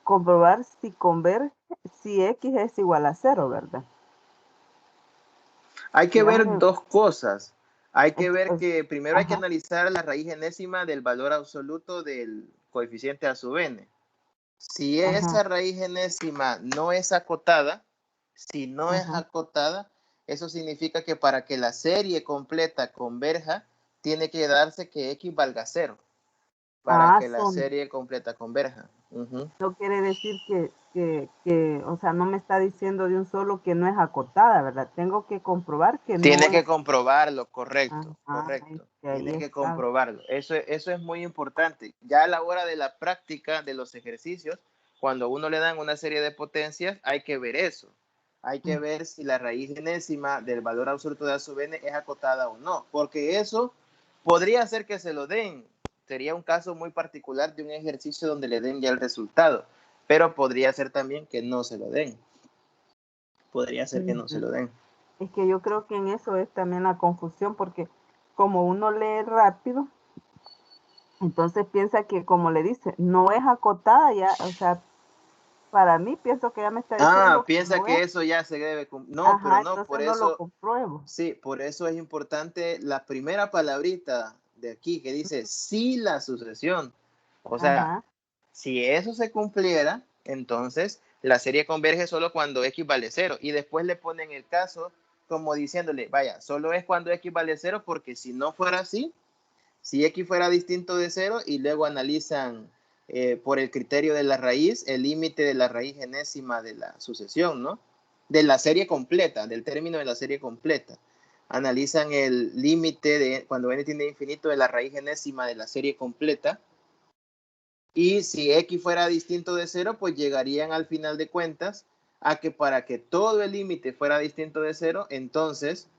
S2: comprobar si converge, si x es igual a 0, ¿verdad?
S1: Hay que
S2: Digamos
S1: ver dos cosas. Hay que ver
S2: pues,
S1: que primero hay que
S2: ajá,
S1: analizar la raíz enésima del valor absoluto del coeficiente a sub n. Si esa
S2: ajá,
S1: raíz enésima no es acotada, si no es
S2: ajá.
S1: acotada, eso significa que para que la serie completa converja, tiene que darse que x valga 0, para
S2: Ah,
S1: que la
S2: son,
S1: serie completa converja.
S2: no quiere decir o sea, no me está diciendo de un solo que no es acotada, ¿verdad? Tengo que comprobar que no
S1: Tiene
S2: es.
S1: que comprobarlo, correcto,
S2: Ajá,
S1: correcto.
S2: ahí
S1: Tiene que
S2: está.
S1: comprobarlo. Eso es muy importante. Ya a la hora de la práctica de los ejercicios, cuando a uno le dan una serie de potencias, hay que ver eso. Hay que ver si la raíz enésima del valor absoluto de a sub n es acotada o no, porque eso podría ser que se lo den. Sería un caso muy particular de un ejercicio donde le den ya el resultado, pero podría ser también que no se lo den. Podría ser que no se
S2: Ujú.
S1: lo den.
S2: Es que yo creo que en eso es también la confusión, porque como uno lee rápido, entonces piensa que, como le dice, no es acotada ya, o sea, para mí pienso que ya me está
S1: Ah,
S2: diciendo que
S1: piensa
S2: no es.
S1: que eso ya se debe cumplir. No, pero
S2: Ajá,
S1: no,
S2: entonces
S1: por
S2: no lo
S1: eso,
S2: compruebo.
S1: sí, por eso es importante la primera palabrita de aquí que dice si la sucesión. O sea,
S2: Ajá,
S1: si eso se cumpliera, entonces La serie converge solo cuando x vale 0 y después le ponen el caso como diciéndole, vaya, solo es cuando x vale 0 porque si no fuera así, si x fuera distinto de 0 y luego analizan por el criterio de la raíz, el límite de la raíz enésima de la sucesión, ¿no? De la serie completa, del término de la serie completa. Analizan el límite de cuando n tiende a infinito de la raíz enésima de la serie completa. Y si x fuera distinto de 0, pues llegarían al final de cuentas a que para que todo el límite fuera distinto de 0, entonces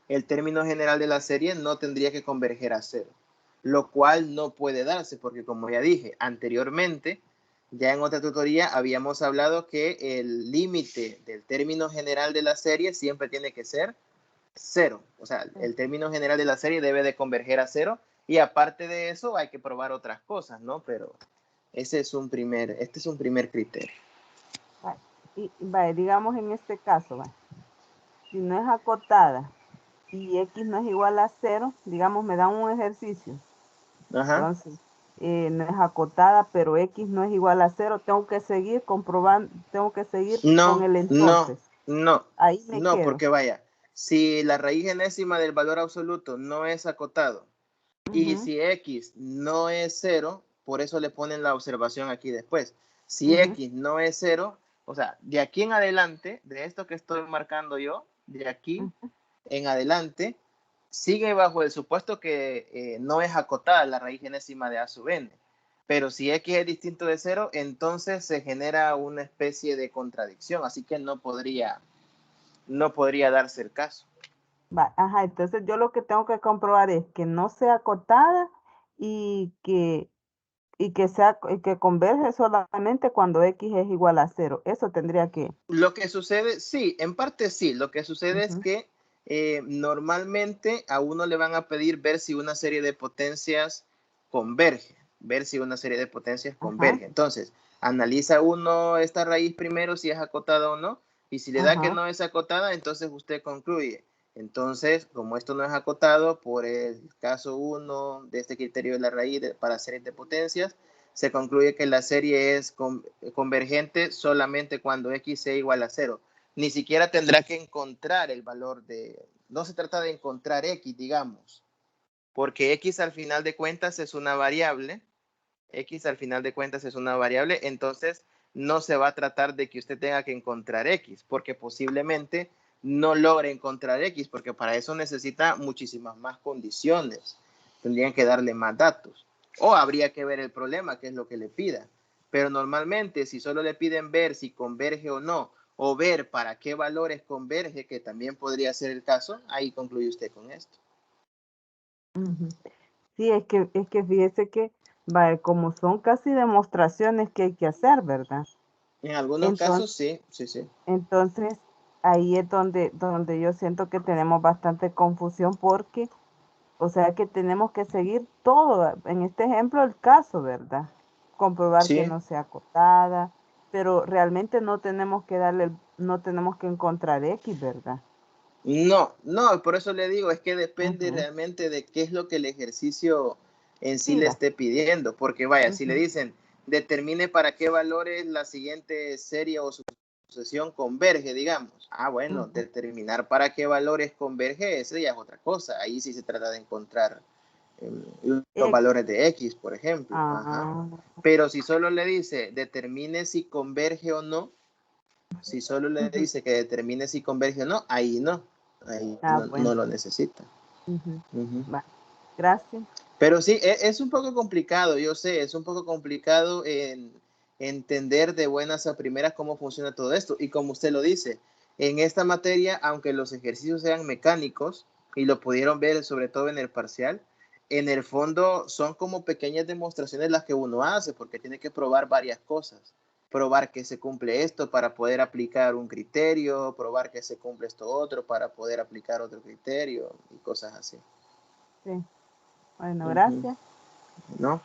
S1: el término general de la serie no tendría que converger a 0, lo cual no puede darse porque, como ya dije anteriormente, ya en otra tutoría habíamos hablado que el límite del término general de la serie siempre tiene que ser 0. O sea, el término general de la serie debe de converger a 0 y aparte de eso hay que probar otras cosas, ¿no? Pero este es un primer criterio.
S2: Vale, digamos en este caso, vale, si no es acotada y x no es igual a 0, digamos, me dan un ejercicio.
S1: Ajá.
S2: Entonces, no es acotada, pero x no es igual a 0, tengo que seguir comprobando, tengo que seguir con el entonces. Ahí me quedo.
S1: Porque vaya, si la raíz enésima del valor absoluto no es acotado y si x no es 0, por eso le ponen la observación aquí después. Si x no es 0, o sea, de aquí en adelante, de esto que estoy marcando yo, de aquí en adelante, sigue bajo el supuesto que no es acotada la raíz enésima de a sub n. Pero si x es distinto de 0, entonces se genera una especie de contradicción, así que no podría darse el caso.
S2: Ajá, entonces yo lo que tengo que comprobar es que no sea acotada y que converge solamente cuando x es igual a 0. Eso tendría que...
S1: Lo que sucede, sí, en parte sí. Lo que sucede es que normalmente a uno le van a pedir ver si una serie de potencias converge. Entonces, analiza uno esta raíz primero si es acotada o no. Y si le da que no es acotada, entonces usted concluye. Entonces, como esto no es acotado por el caso 1 de este criterio de la raíz para series de potencias, se concluye que la serie es convergente solamente cuando x sea igual a 0. Ni siquiera tendrá que encontrar el valor de... No se trata de encontrar x, digamos, porque x al final de cuentas es una variable. Entonces no se va a tratar de que usted tenga que encontrar x, porque posiblemente no logre encontrar x, porque para eso necesita muchísimas más condiciones. Tendrían que darle más datos. O habría que ver el problema, que es lo que le pida. Pero normalmente, si solo le piden ver si converge o no, o ver para qué valores converge, que también podría ser el caso, ahí concluye usted con esto.
S2: Sí, es que fíjese que, vale, como son casi demostraciones que hay que hacer, ¿verdad?
S1: En algunos casos, sí.
S2: Entonces, ahí es donde yo siento que tenemos bastante confusión porque, o sea, que tenemos que seguir todo, en este ejemplo, el caso, ¿verdad? Comprobar que no sea acotada, pero realmente no tenemos que encontrar X, ¿verdad?
S1: No, por eso le digo, es que depende realmente de qué es lo que el ejercicio en sí le esté pidiendo, porque vaya, si le dicen, determine para qué valores la siguiente serie o sucesión converge, digamos. Bueno, determinar para qué valores converge, eso ya es otra cosa. Ahí sí se trata de encontrar los valores de X, por ejemplo. Pero si solo le dice, determine si converge o no, si solo le dice que determine si converge o no, ahí no. No lo necesita.
S2: Gracias.
S1: Pero sí, es un poco complicado, yo sé, es un poco complicado en entender de buenas a primeras cómo funciona todo esto. Y como usted lo dice, en esta materia, aunque los ejercicios sean mecánicos, y lo pudieron ver sobre todo en el parcial, en el fondo son como pequeñas demostraciones las que uno hace, porque tiene que probar varias cosas. Probar que se cumple esto para poder aplicar un criterio, probar que se cumple esto otro para poder aplicar otro criterio y cosas así.
S2: Sí. Bueno, gracias.
S1: ¿No?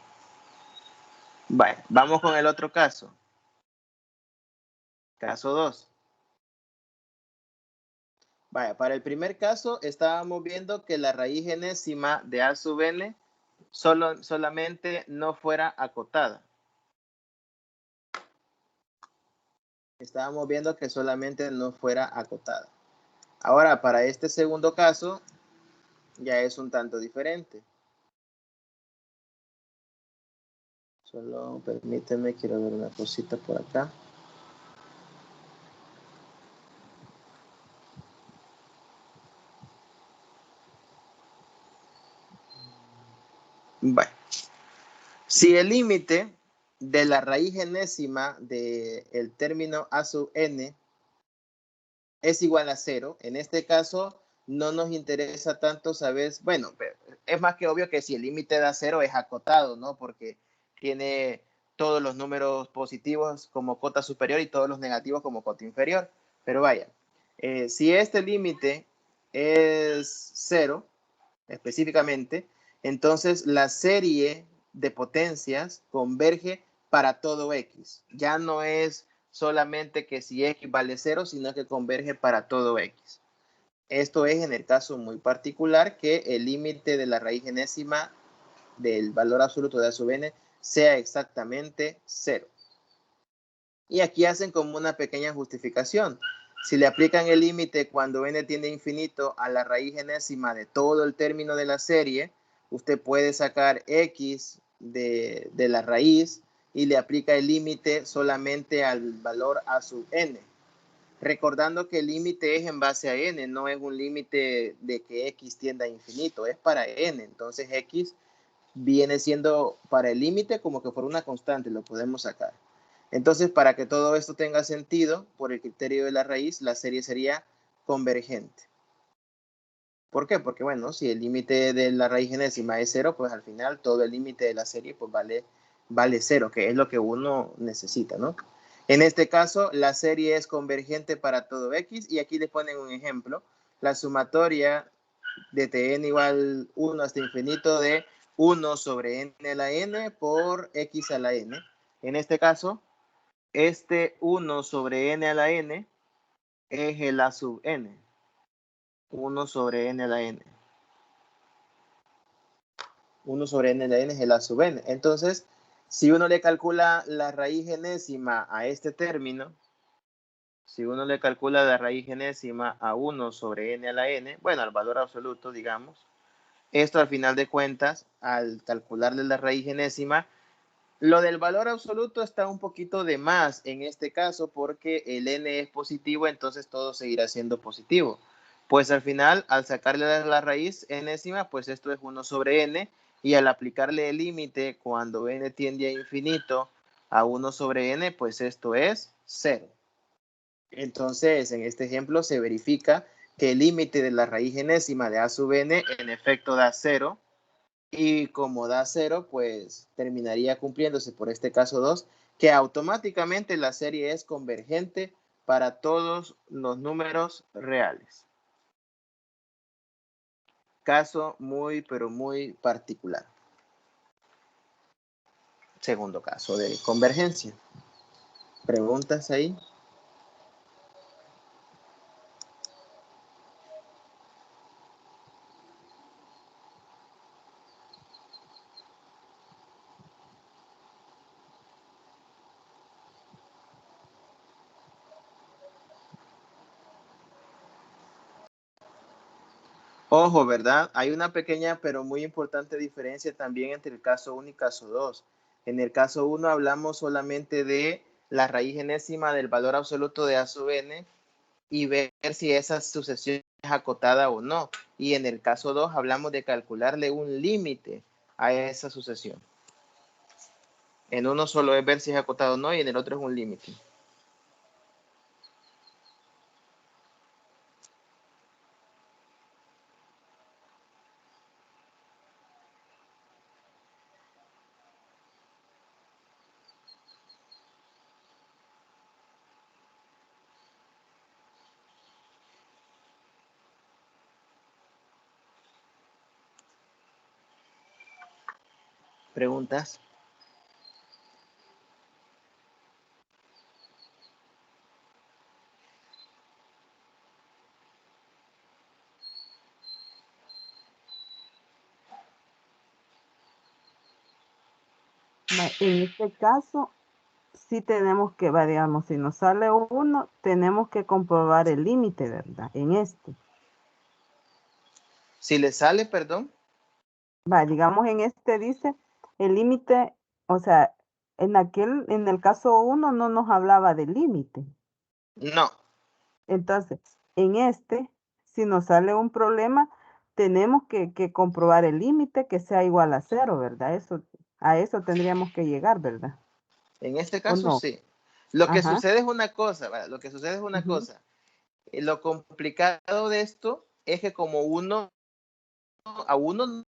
S1: Bueno, vamos con el otro caso. Caso 2. Vaya, para el primer caso estábamos viendo que la raíz enésima de a sub n solamente no fuera acotada. Estábamos viendo que solamente no fuera acotada. Ahora, para este segundo caso, ya es un tanto diferente. Solo permíteme, quiero ver una cosita por acá. Bueno, si el límite de la raíz enésima del término a sub n es igual a 0, en este caso no nos interesa tanto saber, bueno, es más que obvio que si el límite da 0 es acotado, ¿no? Porque tiene todos los números positivos como cota superior y todos los negativos como cota inferior. Pero vaya, si este límite es 0, específicamente, entonces la serie de potencias converge para todo x. Ya no es solamente que si x vale 0, sino que converge para todo x. Esto es en el caso muy particular que el límite de la raíz enésima del valor absoluto de a sub n sea exactamente 0. Y aquí hacen como una pequeña justificación. Si le aplican el límite cuando n tiende a infinito a la raíz enésima de todo el término de la serie, usted puede sacar x de la raíz y le aplica el límite solamente al valor a sub n. Recordando que el límite es en base a n, no es un límite de que x tienda a infinito, es para n. Entonces x viene siendo para el límite como que fuera una constante, lo podemos sacar. Entonces, para que todo esto tenga sentido, por el criterio de la raíz, la serie sería convergente. ¿Por qué? Porque, bueno, si el límite de la raíz enésima es 0, pues al final todo el límite de la serie pues vale 0, que es lo que uno necesita, ¿no? En este caso, la serie es convergente para todo x, y aquí les ponen un ejemplo. La sumatoria de tn igual 1 hasta infinito de 1 sobre n a la n por x a la n. En este caso, este 1 sobre n a la n es el a sub n. 1 sobre n a la n. 1 sobre n a la n es el a sub n. Entonces, si uno le calcula la raíz enésima a este término, si uno le calcula la raíz enésima a 1 sobre n a la n, bueno, al valor absoluto, digamos, esto al final de cuentas, al calcularle la raíz enésima, lo del valor absoluto está un poquito de más en este caso porque el n es positivo, entonces todo seguirá siendo positivo. Pues al final, al sacarle la raíz enésima, pues esto es 1 sobre n, y al aplicarle el límite cuando n tiende a infinito a 1 sobre n, pues esto es 0. Entonces, en este ejemplo se verifica que el límite de la raíz enésima de a sub n en efecto da 0, y como da 0, pues terminaría cumpliéndose por este caso 2, que automáticamente la serie es convergente para todos los números reales. Caso muy, pero muy particular. Segundo caso de convergencia. ¿Preguntas ahí? Ojo, ¿verdad? Hay una pequeña pero muy importante diferencia también entre el caso 1 y caso 2. En el caso 1 hablamos solamente de la raíz enésima del valor absoluto de a sub n y ver si esa sucesión es acotada o no. Y en el caso 2 hablamos de calcularle un límite a esa sucesión. En uno solo es ver si es acotado o no, y en el otro es un límite. ¿Preguntas?
S2: En este caso, sí tenemos que, digamos, si nos sale 1, tenemos que comprobar el límite, ¿verdad? En este.
S1: Si le sale, perdón.
S2: Digamos en este dice el límite, o sea, en el caso 1 no nos hablaba de límite.
S1: No.
S2: Entonces, en este, si nos sale un problema, tenemos que comprobar el límite que sea igual a 0, ¿verdad? A eso tendríamos que llegar, ¿verdad?
S1: En este
S2: ¿O
S1: caso,
S2: no?
S1: sí. Lo que
S2: Ajá.
S1: sucede es una cosa, ¿verdad? Lo que sucede es una
S2: Ujú.
S1: cosa. Lo complicado de esto es que como a uno no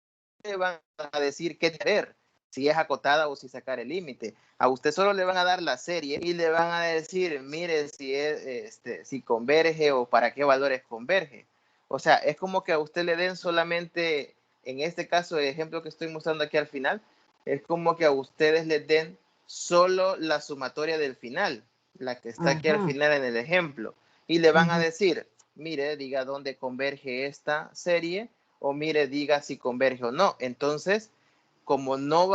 S1: le van a decir qué querer, si es acotada o si sacar el límite. A usted solo le van a dar la serie y le van a decir, mire si es, si converge o para qué valores converge. O sea, es como que a usted le den solamente, en este caso, el ejemplo que estoy mostrando aquí al final, es como que a ustedes les den solo la sumatoria del final, la que está aquí al
S2: Ajá.
S1: final en el ejemplo. Y le van a
S2: Ujú.
S1: decir, mire, diga dónde converge esta serie o mire, diga si converge o no. Entonces, como no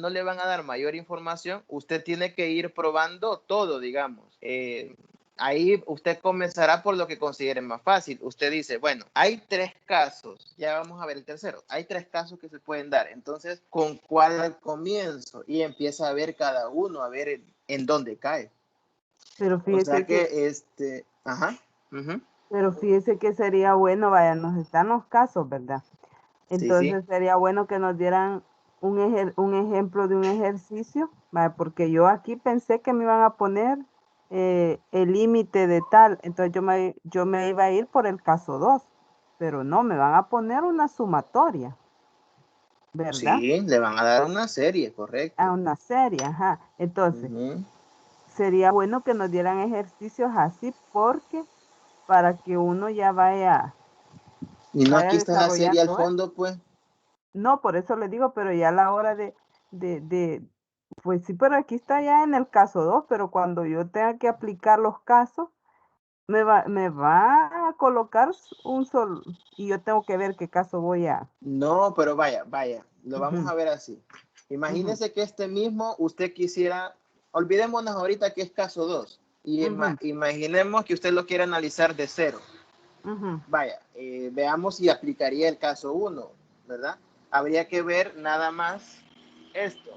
S1: le van a dar mayor información, usted tiene que ir probando todo, digamos. Ahí usted comenzará por lo que considere más fácil. Usted dice, bueno, hay 3 casos, ya vamos a ver el tercero. Hay 3 casos que se pueden dar. Entonces, ¿con cuál comienzo? Y empieza a ver cada uno, a ver en dónde cae.
S2: Pero
S1: O sea
S2: fíjese que,
S1: ajá. Uh-huh.
S2: pero fíjese que sería bueno, nos están los casos, ¿verdad?
S1: Sí, sí.
S2: Entonces sería bueno que nos dieran un ejemplo de un ejercicio, porque yo aquí pensé que me iban a poner el límite de tal, entonces yo me iba a ir por el caso 2, pero no, me van a poner una sumatoria, ¿verdad?
S1: Sí, le van a dar una serie,
S2: A
S1: correcto.
S2: una serie, ajá. Entonces,
S1: Uh-huh.
S2: sería bueno que nos dieran ejercicios así porque para que uno ya
S1: Y no,
S2: vaya
S1: aquí está la serie al
S2: desarrollando eso.
S1: fondo, pues.
S2: No, por eso le digo, pero ya a la hora de, pues sí, pero aquí está ya en el caso 2, pero cuando yo tenga que aplicar los casos, me va a colocar un solo, y yo tengo que ver qué caso voy a.
S1: No, pero vaya, lo vamos
S2: Ujú,
S1: a ver así.
S2: ujú,
S1: Imagínese que este mismo usted quisiera, olvidémonos ahorita que es caso 2 y
S2: ujú,
S1: imaginemos que usted lo quiere analizar de cero.
S2: ujú.
S1: Vaya, veamos si aplicaría el caso 1, ¿verdad? Habría que ver nada más esto,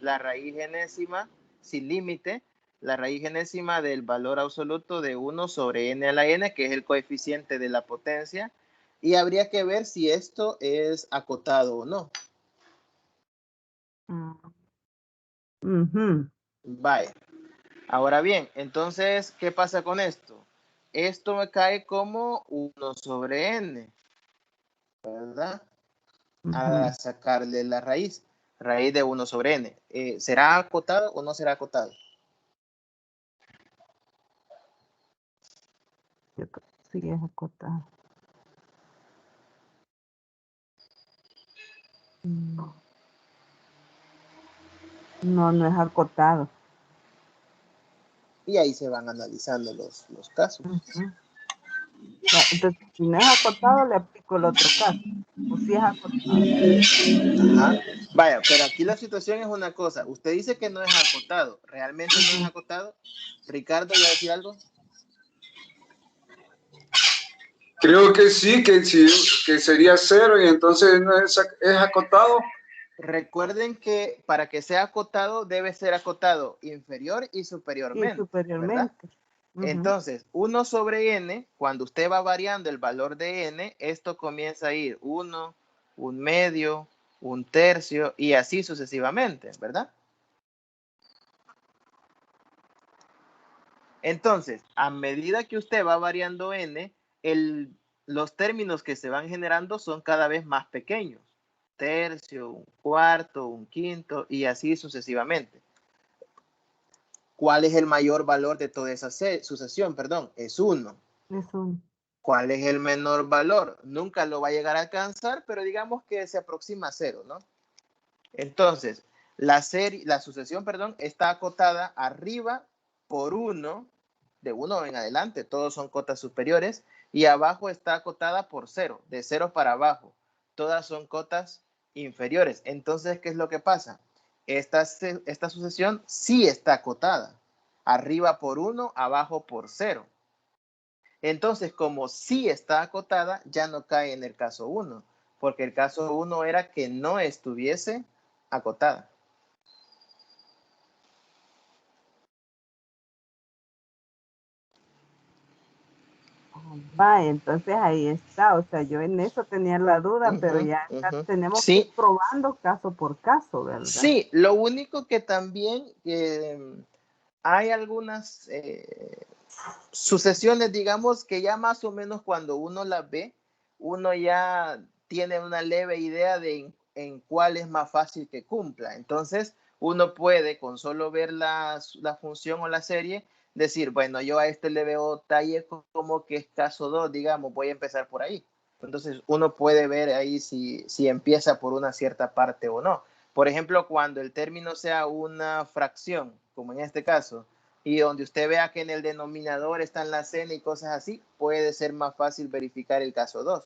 S1: la raíz enésima sin límite, la raíz enésima del valor absoluto de 1 sobre n a la n, que es el coeficiente de la potencia, y habría que ver si esto es acotado o no.
S2: Ujú.
S1: Vaya. Ahora bien, entonces, ¿qué pasa con esto? Esto me cae como 1 sobre n, ¿verdad? A
S2: Ujú.
S1: sacarle la raíz de 1 sobre n. ¿Será acotado o no será acotado?
S2: Yo creo que sí es acotado. Mm. No, no es acotado.
S1: Y ahí se van analizando los casos.
S2: Ujú. Entonces, si no es acotado, le aplico el otro caso. O si es acotado.
S1: Ajá. Vaya, pero aquí la situación es una cosa. Usted dice que no es acotado. ¿Realmente no es
S2: Ujú.
S1: acotado? Ricardo, ¿iba a decir algo?
S4: Creo que sí, que sería 0 y entonces no es acotado.
S1: Recuerden que para que sea acotado debe ser acotado inferior y
S2: Y
S1: superiormente, ¿verdad?
S2: superiormente. Ujú.
S1: Entonces, 1 sobre n, cuando usted va variando el valor de n, esto comienza a ir 1, 1/2, 1/3 y así sucesivamente, ¿verdad? Entonces, a medida que usted va variando n, los términos que se van generando son cada vez más pequeños. Tercio, un cuarto, un quinto y así sucesivamente. ¿Cuál es el mayor valor de toda esa sucesión? Perdón, es 1.
S2: Es un.
S1: ¿Cuál es el menor valor? Nunca lo va a llegar a alcanzar, pero digamos que se aproxima a 0, ¿no? Entonces, la sucesión, perdón, está acotada arriba por 1, de 1 en adelante, todos son cotas superiores, y abajo está acotada por 0, de 0 para abajo, todas son cotas inferiores. Entonces, ¿qué es lo que pasa? esta sucesión sí está acotada. Arriba por 1, abajo por 0. Entonces, como sí está acotada, ya no cae en el caso 1, porque el caso 1 era que no estuviese acotada.
S2: Va, entonces ahí está, o sea, yo en eso tenía la duda, pero ya tenemos que ir
S1: Sí,
S2: probando caso por caso, ¿verdad?
S1: sí, lo único que también hay algunas sucesiones, digamos, que ya más o menos cuando uno las ve, uno ya tiene una leve idea de en cuál es más fácil que cumpla. Entonces, uno puede, con solo ver la función o la serie, decir, bueno, yo a este le veo talle como que es caso 2, digamos, voy a empezar por ahí. Entonces, uno puede ver ahí si empieza por una cierta parte o no. Por ejemplo, cuando el término sea una fracción, como en este caso, y donde usted vea que en el denominador están la cena y cosas así, puede ser más fácil verificar el caso 2.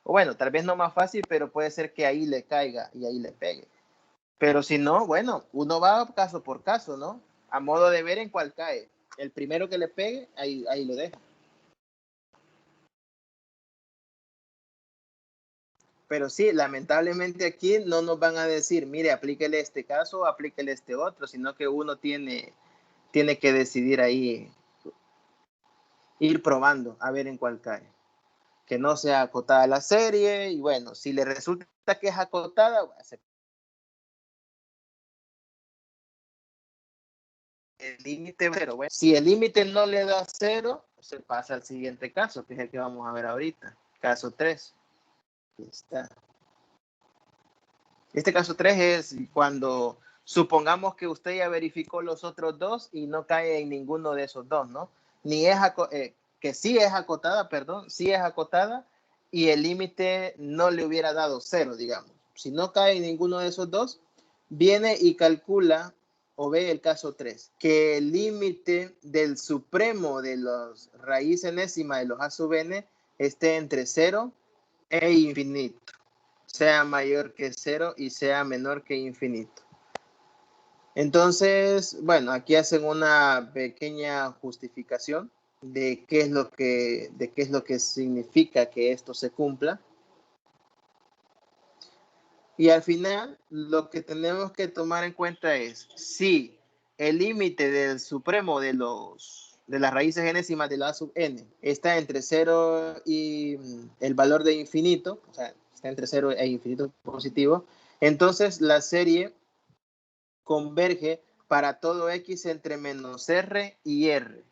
S1: O bueno, tal vez no más fácil, pero puede ser que ahí le caiga y ahí le pegue. Pero si no, bueno, uno va caso por caso, ¿no? A modo de ver en cuál cae. El primero que le pegue, ahí lo deja. Pero sí, lamentablemente aquí no nos van a decir, mire, aplíquele este caso, aplíquele este otro, sino que uno tiene que decidir ahí, ir probando, a ver en cuál cae. Que no sea acotada la serie, y bueno, si le resulta que es acotada, el límite 0. Bueno, si el límite no le da 0, se pasa al siguiente caso, que es el que vamos a ver ahorita, caso 3. Aquí está. Este caso 3 es cuando supongamos que usted ya verificó los otros dos y no cae en ninguno de esos dos, ¿no? Ni es que sí es acotada, perdón, sí es acotada y el límite no le hubiera dado 0, digamos. Si no cae en ninguno de esos dos, viene y calcula o ve el caso 3, que el límite del supremo de los raíz enésima de los a sub n esté entre 0 e infinito, sea mayor que 0 y sea menor que infinito. Entonces, bueno, aquí hacen una pequeña justificación de qué es lo que significa que esto se cumpla. Y al final, lo que tenemos que tomar en cuenta es si el límite del supremo de las raíces enésimas de la a sub n está entre 0 y el valor de infinito, o sea, está entre 0 e infinito positivo, entonces la serie converge para todo x entre menos r y r.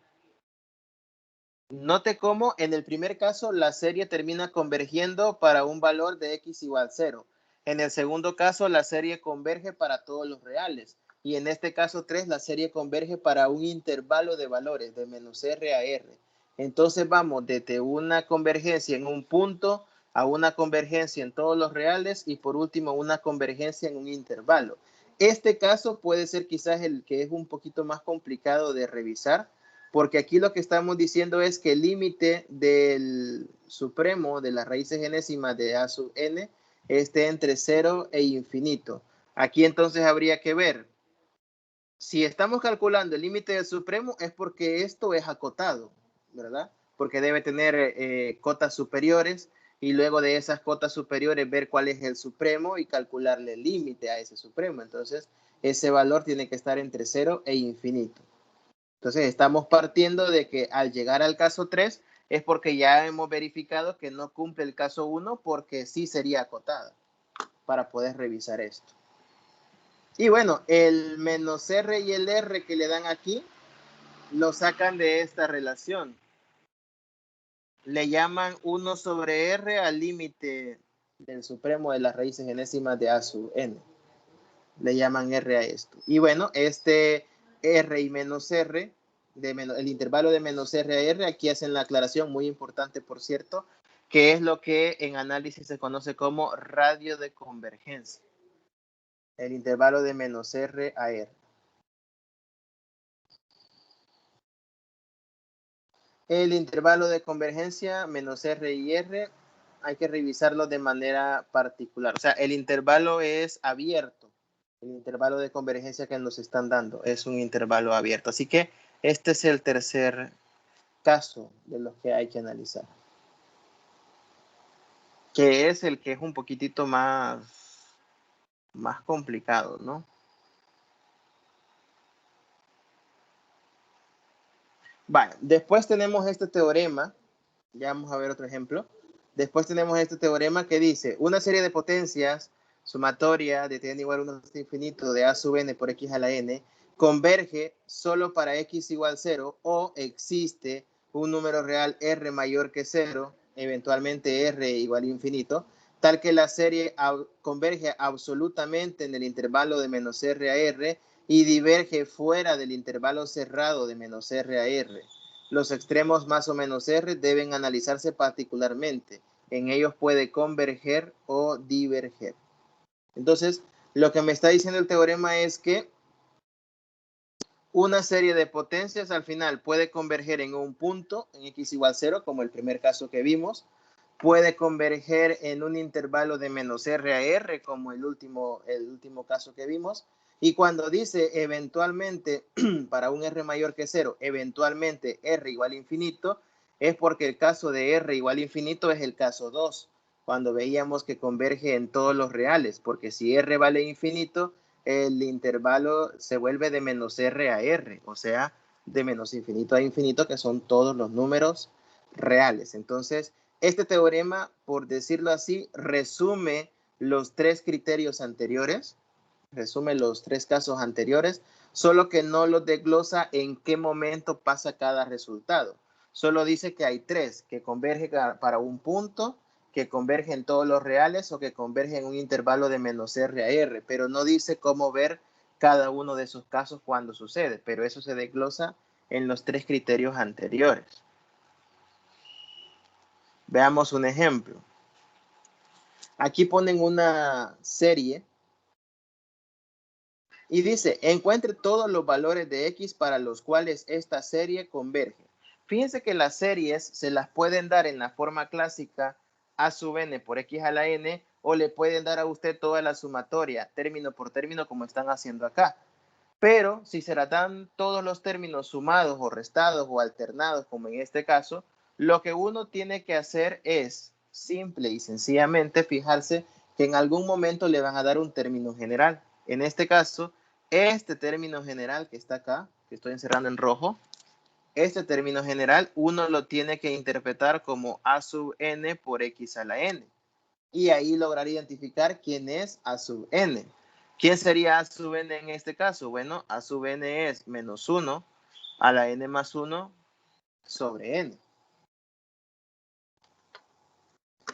S1: Note cómo en el primer caso la serie termina convergiendo para un valor de x igual 0. En el segundo caso la serie converge para todos los reales. Y en este caso 3 la serie converge para un intervalo de valores de menos r a r. Entonces vamos desde una convergencia en un punto a una convergencia en todos los reales y por último una convergencia en un intervalo. Este caso puede ser quizás el que es un poquito más complicado de revisar, porque aquí lo que estamos diciendo es que el límite del supremo de las raíces enésimas de a sub n esté entre 0 e infinito. Aquí entonces habría que ver, si estamos calculando el límite del supremo es porque esto es acotado, ¿verdad? Porque debe tener cotas superiores y luego de esas cotas superiores ver cuál es el supremo y calcularle el límite a ese supremo. Entonces, ese valor tiene que estar entre 0 e infinito. Entonces, estamos partiendo de que al llegar al caso 3 es porque ya hemos verificado que no cumple el caso 1 porque sí sería acotada para poder revisar esto. Y bueno, el menos R y el R que le dan aquí lo sacan de esta relación. Le llaman 1 sobre R al límite del supremo de las raíces enésimas de a sub n. Le llaman R a esto. Y bueno, este R y menos R, el intervalo de menos R a R, aquí hacen la aclaración muy importante, por cierto, que es lo que en análisis se conoce como radio de convergencia. El intervalo de menos R a R. El intervalo de convergencia menos R y R hay que revisarlo de manera particular. O sea, el intervalo es abierto. El intervalo de convergencia que nos están dando es un intervalo abierto. Así que este es el tercer caso de los que hay que analizar, que es el que es un poquitito más complicado, ¿no? Vale, después tenemos este teorema, ya vamos a ver otro ejemplo. Después tenemos este teorema que dice, una serie de potencias sumatoria de t igual a 1 hasta infinito de a sub n por x a la n converge solo para x igual 0 o existe un número real r mayor que 0, eventualmente r igual a infinito, tal que la serie converge absolutamente en el intervalo de menos r a r y diverge fuera del intervalo cerrado de menos r a r. Los extremos más o menos r deben analizarse particularmente. En ellos puede converger o diverger. Entonces, lo que me está diciendo el teorema es que una serie de potencias al final puede converger en un punto, en x igual 0, como el primer caso que vimos. Puede converger en un intervalo de menos r a r, como el último caso que vimos. Y cuando dice eventualmente, para un r mayor que 0, eventualmente r igual a infinito, es porque el caso de r igual a infinito es el caso 2, cuando veíamos que converge en todos los reales, porque si r vale infinito, el intervalo se vuelve de menos r a r, o sea, de menos infinito a infinito, que son todos los números reales. Entonces, este teorema, por decirlo así, resume los tres criterios anteriores, resume los tres casos anteriores, solo que no los desglosa en qué momento pasa cada resultado. Solo dice que hay tres, que converge para un punto, que converge en todos los reales o que converge en un intervalo de menos r a r, pero no dice cómo ver cada uno de esos casos cuando sucede, pero eso se desglosa en los tres criterios anteriores. Veamos un ejemplo. Aquí ponen una serie y dice, encuentre todos los valores de x para los cuales esta serie converge. Fíjense que las series se las pueden dar en la forma clásica a sub n por x a la n, o le pueden dar a usted toda la sumatoria, término por término, como están haciendo acá. Pero si se la dan todos los términos sumados o restados o alternados, como en este caso, lo que uno tiene que hacer es simple y sencillamente fijarse que en algún momento le van a dar un término general. En este caso, este término general que está acá, que estoy encerrando en rojo, este término general uno lo tiene que interpretar como a sub n por x a la n. Y ahí lograr identificar quién es a sub n. ¿Quién sería a sub n en este caso? Bueno, a sub n es menos 1 a la n más 1 sobre n.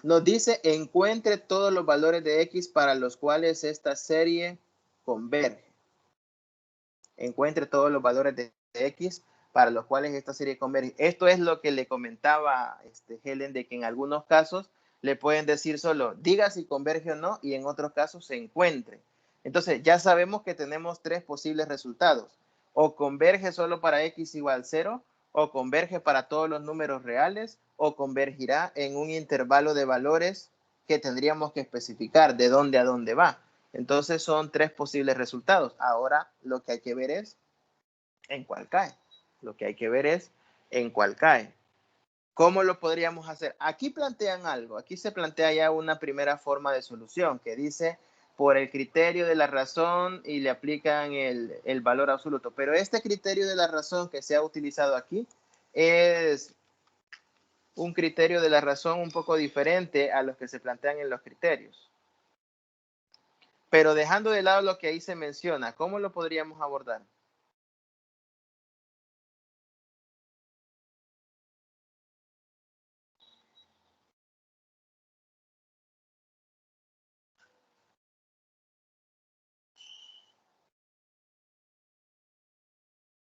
S1: Nos dice, encuentre todos los valores de x para los cuales esta serie converge. Encuentre todos los valores de x para los cuales esta serie converge. Esto es lo que le comentaba Helen, de que en algunos casos le pueden decir solo, diga si converge o no, y en otros casos se encuentre. Entonces, ya sabemos que tenemos tres posibles resultados. O converge solo para x igual 0, o converge para todos los números reales, o convergirá en un intervalo de valores que tendríamos que especificar de dónde a dónde va. Entonces, son tres posibles resultados. Ahora, lo que hay que ver es en cuál cae. Lo que hay que ver es en cuál cae. ¿Cómo lo podríamos hacer? Aquí plantean algo. Aquí se plantea ya una primera forma de solución que dice por el criterio de la razón y le aplican el valor absoluto. Pero este criterio de la razón que se ha utilizado aquí es un criterio de la razón un poco diferente a los que se plantean en los criterios. Pero dejando de lado lo que ahí se menciona, ¿cómo lo podríamos abordar?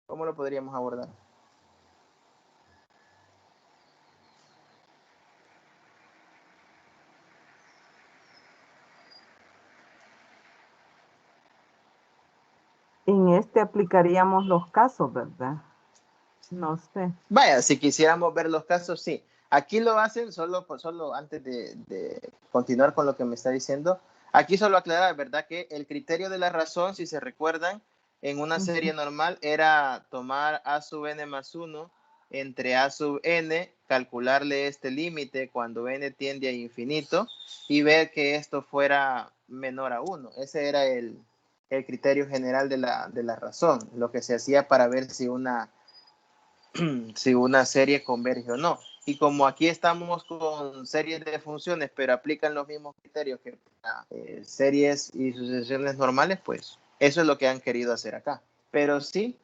S1: ¿Cómo lo podríamos abordar?
S2: En este aplicaríamos los casos, ¿verdad? No sé.
S1: Vaya, si quisiéramos ver los casos, sí. Aquí lo hacen, solo antes de continuar con lo que me está diciendo, Aquí solo aclarar, ¿verdad? Que el criterio de la razón, si se recuerdan, en una serie
S2: Ujú.
S1: normal era tomar a sub n más 1 entre a sub n, calcularle este límite cuando n tiende a infinito y ver que esto fuera menor a 1. Ese era el criterio general de la razón, lo que se hacía para ver si una serie converge o no. Y como aquí estamos con series de funciones, pero aplican los mismos criterios que para series y sucesiones normales, pues eso es lo que han querido hacer acá. Pero sí,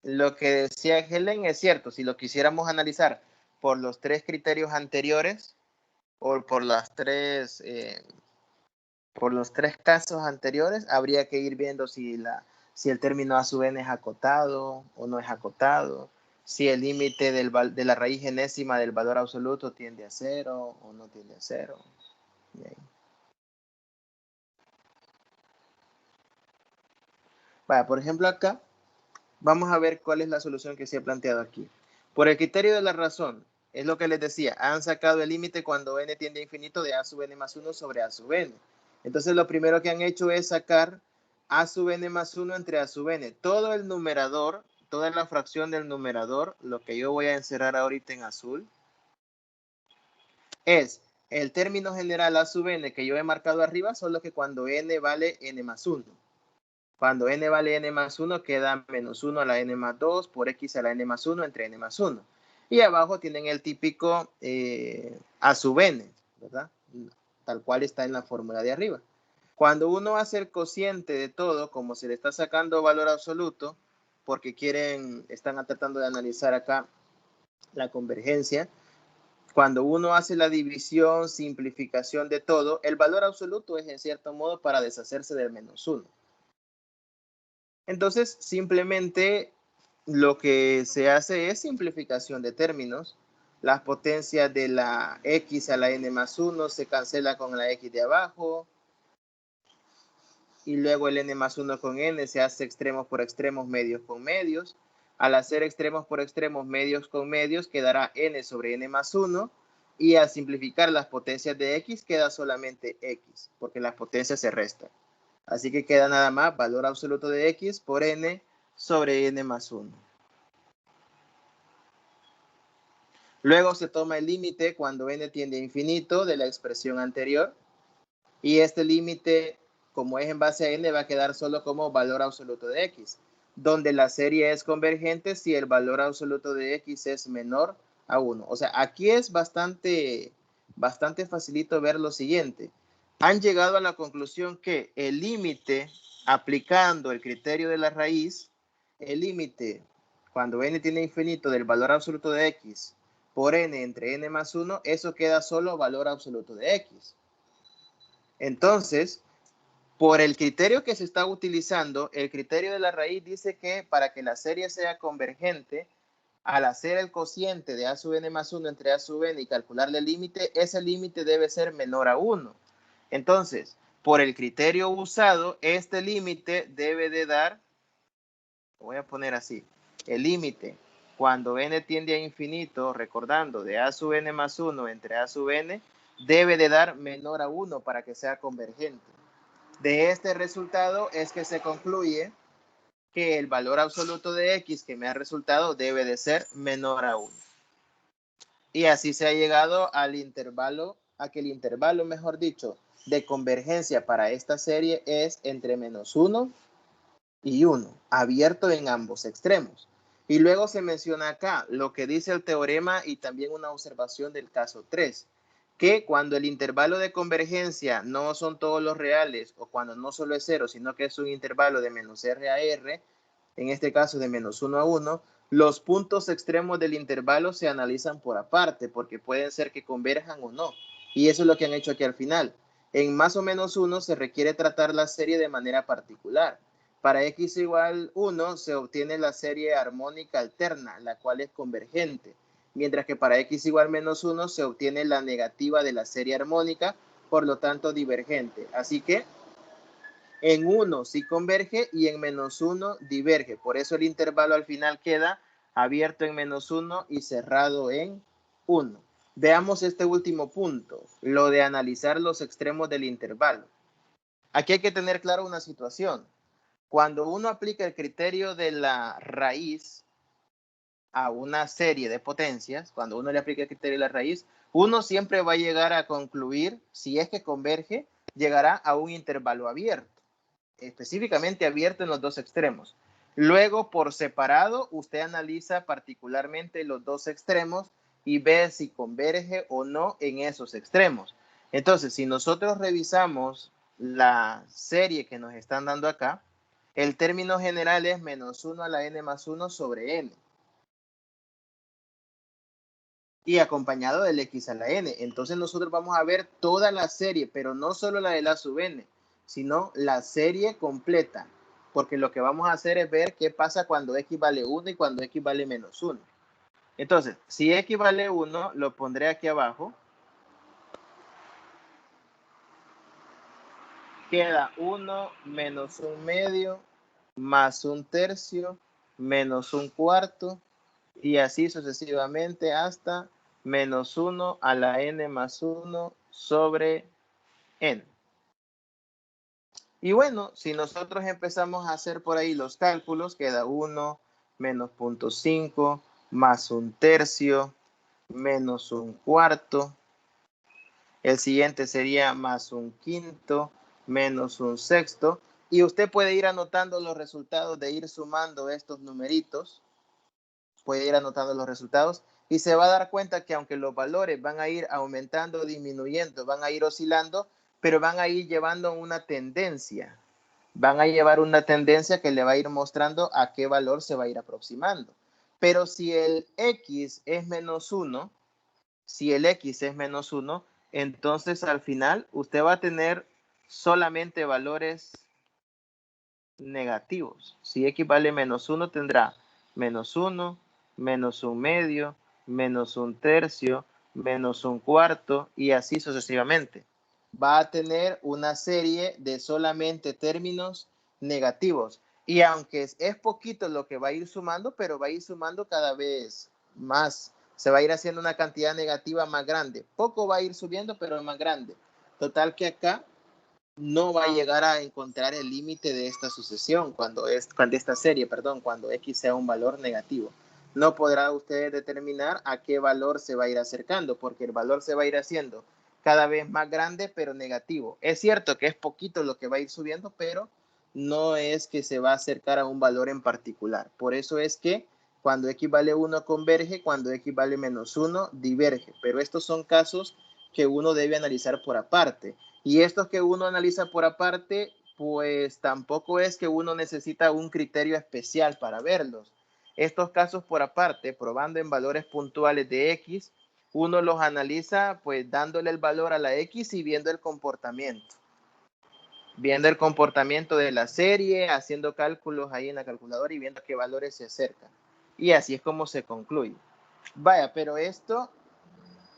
S1: lo que decía Helen es cierto. Si lo quisiéramos analizar por los tres criterios anteriores o por los tres casos anteriores, habría que ir viendo si el término a sub n es acotado o no es acotado, si el límite de la raíz enésima del valor absoluto tiende a 0 o no tiende a 0. Vaya, por ejemplo, acá vamos a ver cuál es la solución que se ha planteado aquí. Por el criterio de la razón, es lo que les decía, han sacado el límite cuando n tiende a infinito de a sub n más 1 sobre a sub n. Entonces lo primero que han hecho es sacar a sub n más 1 entre a sub n. Todo el numerador, toda la fracción del numerador, lo que yo voy a encerrar ahorita en azul, es el término general a sub n que yo he marcado arriba, solo que cuando n vale n más 1. Cuando n vale n más 1, queda menos 1 a la n más 2 por x a la n más 1 entre n más 1. Y abajo tienen el típico a sub n, ¿verdad? Tal cual está en la fórmula de arriba. Cuando uno hace el cociente de todo, como se le está sacando valor absoluto, porque están tratando de analizar acá la convergencia, cuando uno hace la división, simplificación de todo, el valor absoluto es en cierto modo para deshacerse del menos 1. Entonces, simplemente lo que se hace es simplificación de términos. Las potencias de la x a la n más 1 se cancela con la x de abajo. Y luego el n más 1 con n se hace extremos por extremos, medios con medios. Al hacer extremos por extremos, medios con medios, quedará n sobre n más 1. Y al simplificar las potencias de x, queda solamente x, porque las potencias se restan. Así que queda nada más valor absoluto de x por n sobre n más 1. Luego se toma el límite cuando n tiende a infinito de la expresión anterior. Y este límite, como es en base a n, va a quedar solo como valor absoluto de x, donde la serie es convergente si el valor absoluto de x es menor a 1. O sea, aquí es bastante facilito ver lo siguiente. Han llegado a la conclusión que el límite, aplicando el criterio de la raíz, el límite cuando n tiene infinito del valor absoluto de x por n entre n más 1, eso queda solo valor absoluto de x. Entonces, por el criterio que se está utilizando, el criterio de la raíz dice que para que la serie sea convergente, al hacer el cociente de a sub n más 1 entre a sub n y calcularle el límite, ese límite debe ser menor a 1. Entonces, por el criterio usado, este límite debe de dar, voy a poner así, el límite cuando n tiende a infinito, recordando de a sub n más 1 entre a sub n, debe de dar menor a 1 para que sea convergente. De este resultado es que se concluye que el valor absoluto de x que me ha resultado debe de ser menor a 1. Y así se ha llegado al intervalo, a que el intervalo, mejor dicho, de convergencia para esta serie es entre menos 1 y 1, abierto en ambos extremos. Y luego se menciona acá lo que dice el teorema y también una observación del caso 3, que cuando el intervalo de convergencia no son todos los reales o cuando no solo es 0, sino que es un intervalo de menos r a r, en este caso de menos 1 a 1, los puntos extremos del intervalo se analizan por aparte porque pueden ser que converjan o no. Y eso es lo que han hecho aquí al final. En más o menos 1 se requiere tratar la serie de manera particular. Para x igual 1 se obtiene la serie armónica alterna, la cual es convergente, mientras que para x igual menos 1 se obtiene la negativa de la serie armónica, por lo tanto divergente. Así que en 1 sí converge y en menos 1 diverge. Por eso el intervalo al final queda abierto en menos 1 y cerrado en 1. Veamos este último punto, lo de analizar los extremos del intervalo. Aquí hay que tener claro una situación. Cuando uno aplica el criterio de la raíz a una serie de potencias, cuando uno le aplica el criterio de la raíz, uno siempre va a llegar a concluir, si es que converge, llegará a un intervalo abierto, específicamente abierto en los dos extremos. Luego, por separado, usted analiza particularmente los dos extremos y ve si converge o no en esos extremos. Entonces, si nosotros revisamos la serie que nos están dando acá, el término general es menos 1 a la n más 1 sobre n. Y acompañado del x a la n. Entonces nosotros vamos a ver toda la serie, pero no solo la de la sub n, sino la serie completa. Porque lo que vamos a hacer es ver qué pasa cuando x vale 1 y cuando x vale menos 1. Entonces, si x vale 1, lo pondré aquí abajo. Queda 1 menos 1 medio más 1 tercio menos 1 cuarto y así sucesivamente hasta menos 1 a la n más 1 sobre n. Y bueno, si nosotros empezamos a hacer por ahí los cálculos, queda 1 menos 0.5 más 1 tercio menos 1 cuarto. El siguiente sería más 1 quinto menos 1 sexto. Y usted puede ir anotando los resultados de ir sumando estos numeritos. Puede ir anotando los resultados y se va a dar cuenta que aunque los valores van a ir aumentando, disminuyendo, van a ir oscilando, pero van a ir llevando una tendencia. Van a llevar una tendencia que le va a ir mostrando a qué valor se va a ir aproximando. Pero si el x es menos 1, entonces al final usted va a tener solamente valores negativos. Si x vale menos 1, tendrá menos 1, menos 1 medio, menos 1 tercio, menos 1 cuarto y así sucesivamente. Va a tener una serie de solamente términos negativos. Y aunque es poquito lo que va a ir sumando, pero va a ir sumando cada vez más. Se va a ir haciendo una cantidad negativa más grande. Poco va a ir subiendo, pero es más grande. Total que acá no va a llegar a encontrar el límite de esta sucesión cuando esta serie, cuando x sea un valor negativo. No podrá usted determinar a qué valor se va a ir acercando, porque el valor se va a ir haciendo cada vez más grande, pero negativo. Es cierto que es poquito lo que va a ir subiendo, pero no es que se va a acercar a un valor en particular. Por eso es que cuando x vale 1 converge, cuando x vale menos 1 diverge. Pero estos son casos que uno debe analizar por aparte. Y estos que uno analiza por aparte, pues tampoco es que uno necesita un criterio especial para verlos. Estos casos por aparte, probando en valores puntuales de x, uno los analiza pues dándole el valor a la x y viendo el comportamiento. Viendo el comportamiento de la serie, haciendo cálculos ahí en la calculadora y viendo qué valores se acercan. Y así es como se concluye. Vaya, pero esto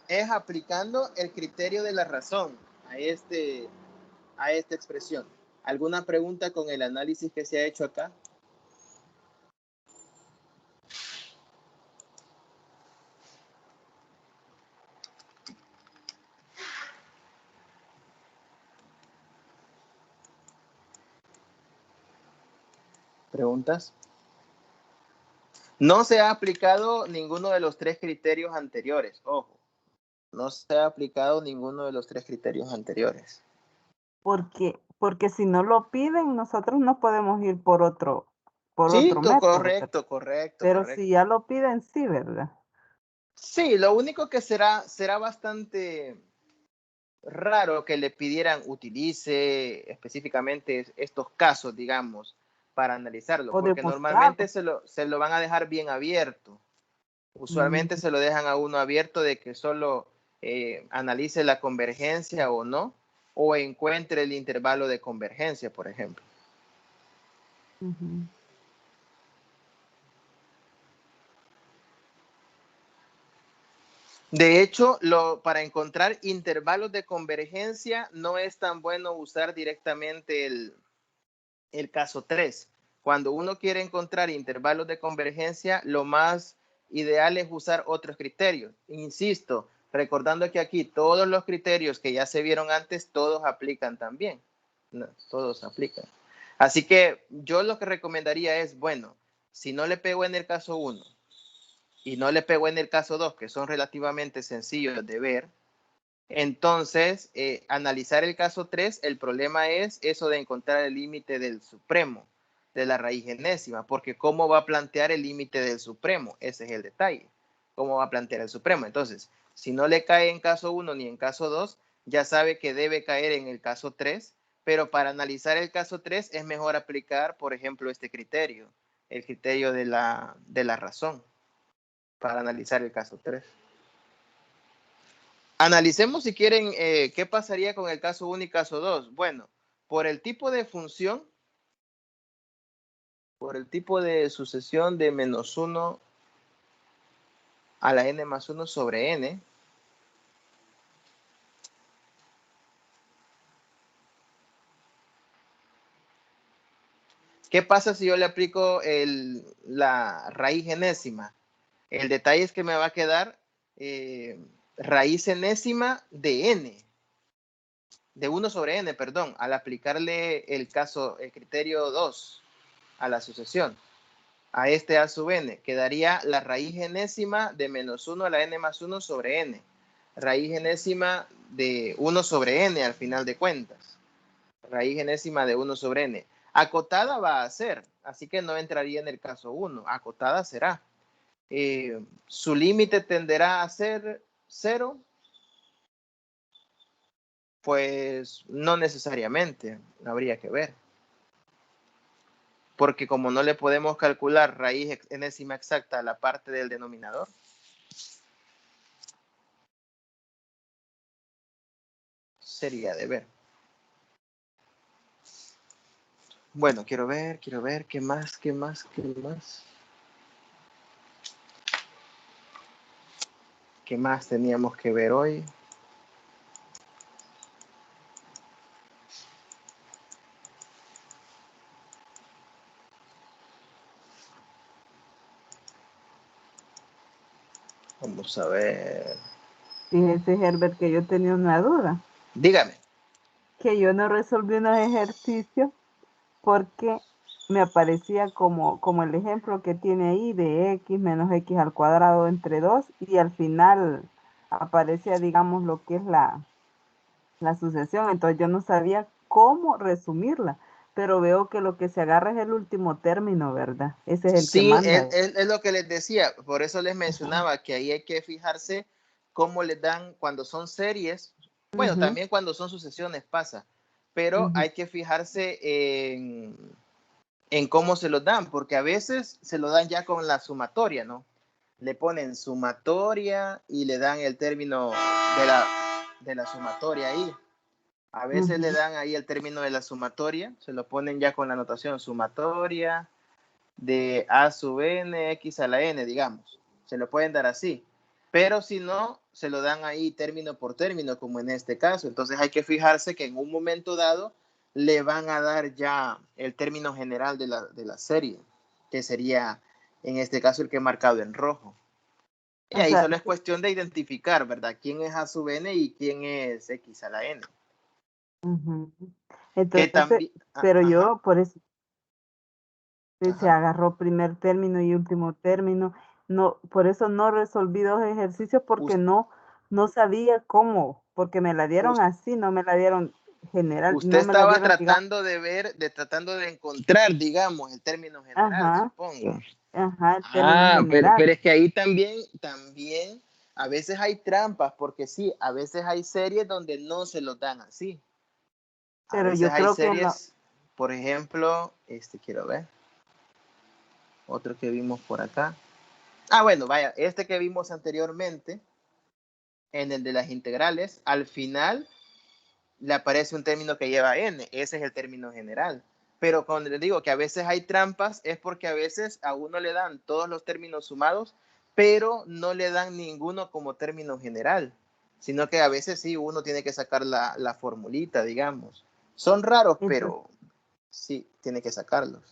S1: es aplicando el criterio de la razón a esta expresión. ¿Alguna pregunta con el análisis que se ha hecho acá? ¿Preguntas? No se ha aplicado ninguno de los tres criterios anteriores. Ojo, no se ha aplicado ninguno de los tres criterios anteriores.
S2: Porque si no lo piden, nosotros no podemos ir por otro
S1: Sí,
S2: método.
S1: correcto.
S2: Pero si ya lo piden, sí, ¿verdad?
S1: Sí, lo único que será bastante raro que le pidieran utilice específicamente estos casos, digamos, para analizarlo,
S2: O
S1: porque
S2: demostrarlo.
S1: normalmente se lo van a dejar bien abierto. Usualmente se lo dejan a uno abierto de que solo analice la convergencia o no, o encuentre el intervalo de convergencia, por ejemplo.
S2: Ujú.
S1: De hecho, para encontrar intervalos de convergencia no es tan bueno usar directamente el caso 3. Cuando uno quiere encontrar intervalos de convergencia, lo más ideal es usar otros criterios. Insisto, recordando que aquí todos los criterios que ya se vieron antes, todos aplican también. No, todos aplican. Así que yo lo que recomendaría es, bueno, si no le pego en el caso 1 y no le pego en el caso 2, que son relativamente sencillos de ver, entonces analizar el caso 3, el problema es eso de encontrar el límite del supremo, de la raíz enésima, porque ¿cómo va a plantear el límite del supremo? Ese es el detalle. ¿Cómo va a plantear el supremo? Entonces, si no le cae en caso 1 ni en caso 2, ya sabe que debe caer en el caso 3, pero para analizar el caso 3 es mejor aplicar, por ejemplo, este criterio, el criterio de la razón, para analizar el caso 3. Analicemos si quieren qué pasaría con el caso 1 y caso 2. Bueno, por el tipo de función, por el tipo de sucesión de menos 1 a la n más 1 sobre n, ¿qué pasa si yo le aplico la raíz enésima? El detalle es que me va a quedar raíz enésima de n, de 1 sobre n, perdón, al aplicarle el criterio 2 a la sucesión. A este a sub n, quedaría la raíz enésima de menos 1 a la n más 1 sobre n. Raíz enésima de 1 sobre n al final de cuentas. Raíz enésima de 1 sobre n. Acotada va a ser, así que no entraría en el caso 1. Acotada será. Su límite tenderá a ser 0. Pues no necesariamente, habría que ver. Porque como no le podemos calcular raíz enésima exacta a la parte del denominador, sería de ver. Bueno, quiero ver, ¿qué más? ¿Qué más teníamos que ver hoy? Vamos a ver.
S2: Fíjese, Herbert, que yo tenía una duda,
S1: Dígame.
S2: que yo no resolví unos ejercicios porque me aparecía como el ejemplo que tiene ahí de x menos x al cuadrado entre 2 y al final aparecía, digamos, lo que es la sucesión. Entonces yo no sabía cómo resumirla, pero veo que lo que se agarra es el último término, ¿verdad? Ese es el que
S1: Sí,
S2: manda.
S1: es lo que les decía. Por eso les
S2: Ajá.
S1: mencionaba que ahí hay que fijarse cómo les dan cuando son series. Bueno,
S2: Ujú,
S1: también cuando son sucesiones pasa. Pero
S2: ujú.
S1: hay que fijarse en cómo se los dan, porque a veces se lo dan ya con la sumatoria, ¿no? Le ponen sumatoria y le dan el término de la sumatoria ahí. A veces le dan ahí el término de la sumatoria, se lo ponen ya con la notación sumatoria de a sub n, x a la n, digamos. Se lo pueden dar así. Pero si no, se lo dan ahí término por término, como en este caso. Entonces hay que fijarse que en un momento dado le van a dar ya el término general de la serie, que sería en este caso el que he marcado en rojo. Y
S2: O
S1: ahí
S2: sea,
S1: solo es cuestión de identificar, ¿verdad? ¿Quién es a sub n y quién es x a la n?
S2: ujú.
S1: Que
S2: Entonces,
S1: también,
S2: pero
S1: ajá,
S2: yo por eso se
S1: ajá.
S2: agarró primer término y último término. No, por eso no resolví dos ejercicios porque no sabía cómo, porque me la dieron así, no me la dieron general,
S1: Usted
S2: no me la
S1: estaba
S2: dieron, digamos,
S1: tratando de ver, tratando de encontrar, digamos, el término general,
S2: ajá,
S1: supongo.
S2: el término general.
S1: Pero es que ahí también, a veces hay trampas, porque sí, a veces hay series donde no se los dan así. A
S2: Pero
S1: veces
S2: yo
S1: hay
S2: creo que no,
S1: series, por ejemplo, quiero ver, otro que vimos por acá. Bueno, vaya, este que vimos anteriormente, en el de las integrales, al final le aparece un término que lleva n, ese es el término general. Pero cuando les digo que a veces hay trampas, es porque a veces a uno le dan todos los términos sumados, pero no le dan ninguno como término general, sino que a veces sí uno tiene que sacar la formulita, digamos. Son raros,
S2: entonces,
S1: pero sí, tiene que sacarlos.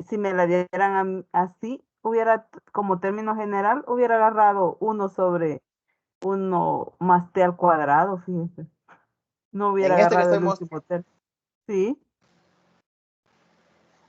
S2: si me la dieran así, hubiera, como término general, hubiera agarrado 1 sobre 1 más t al cuadrado, fíjese. No hubiera
S1: En este que
S2: agarrado el
S1: estoy,
S2: último término. Sí,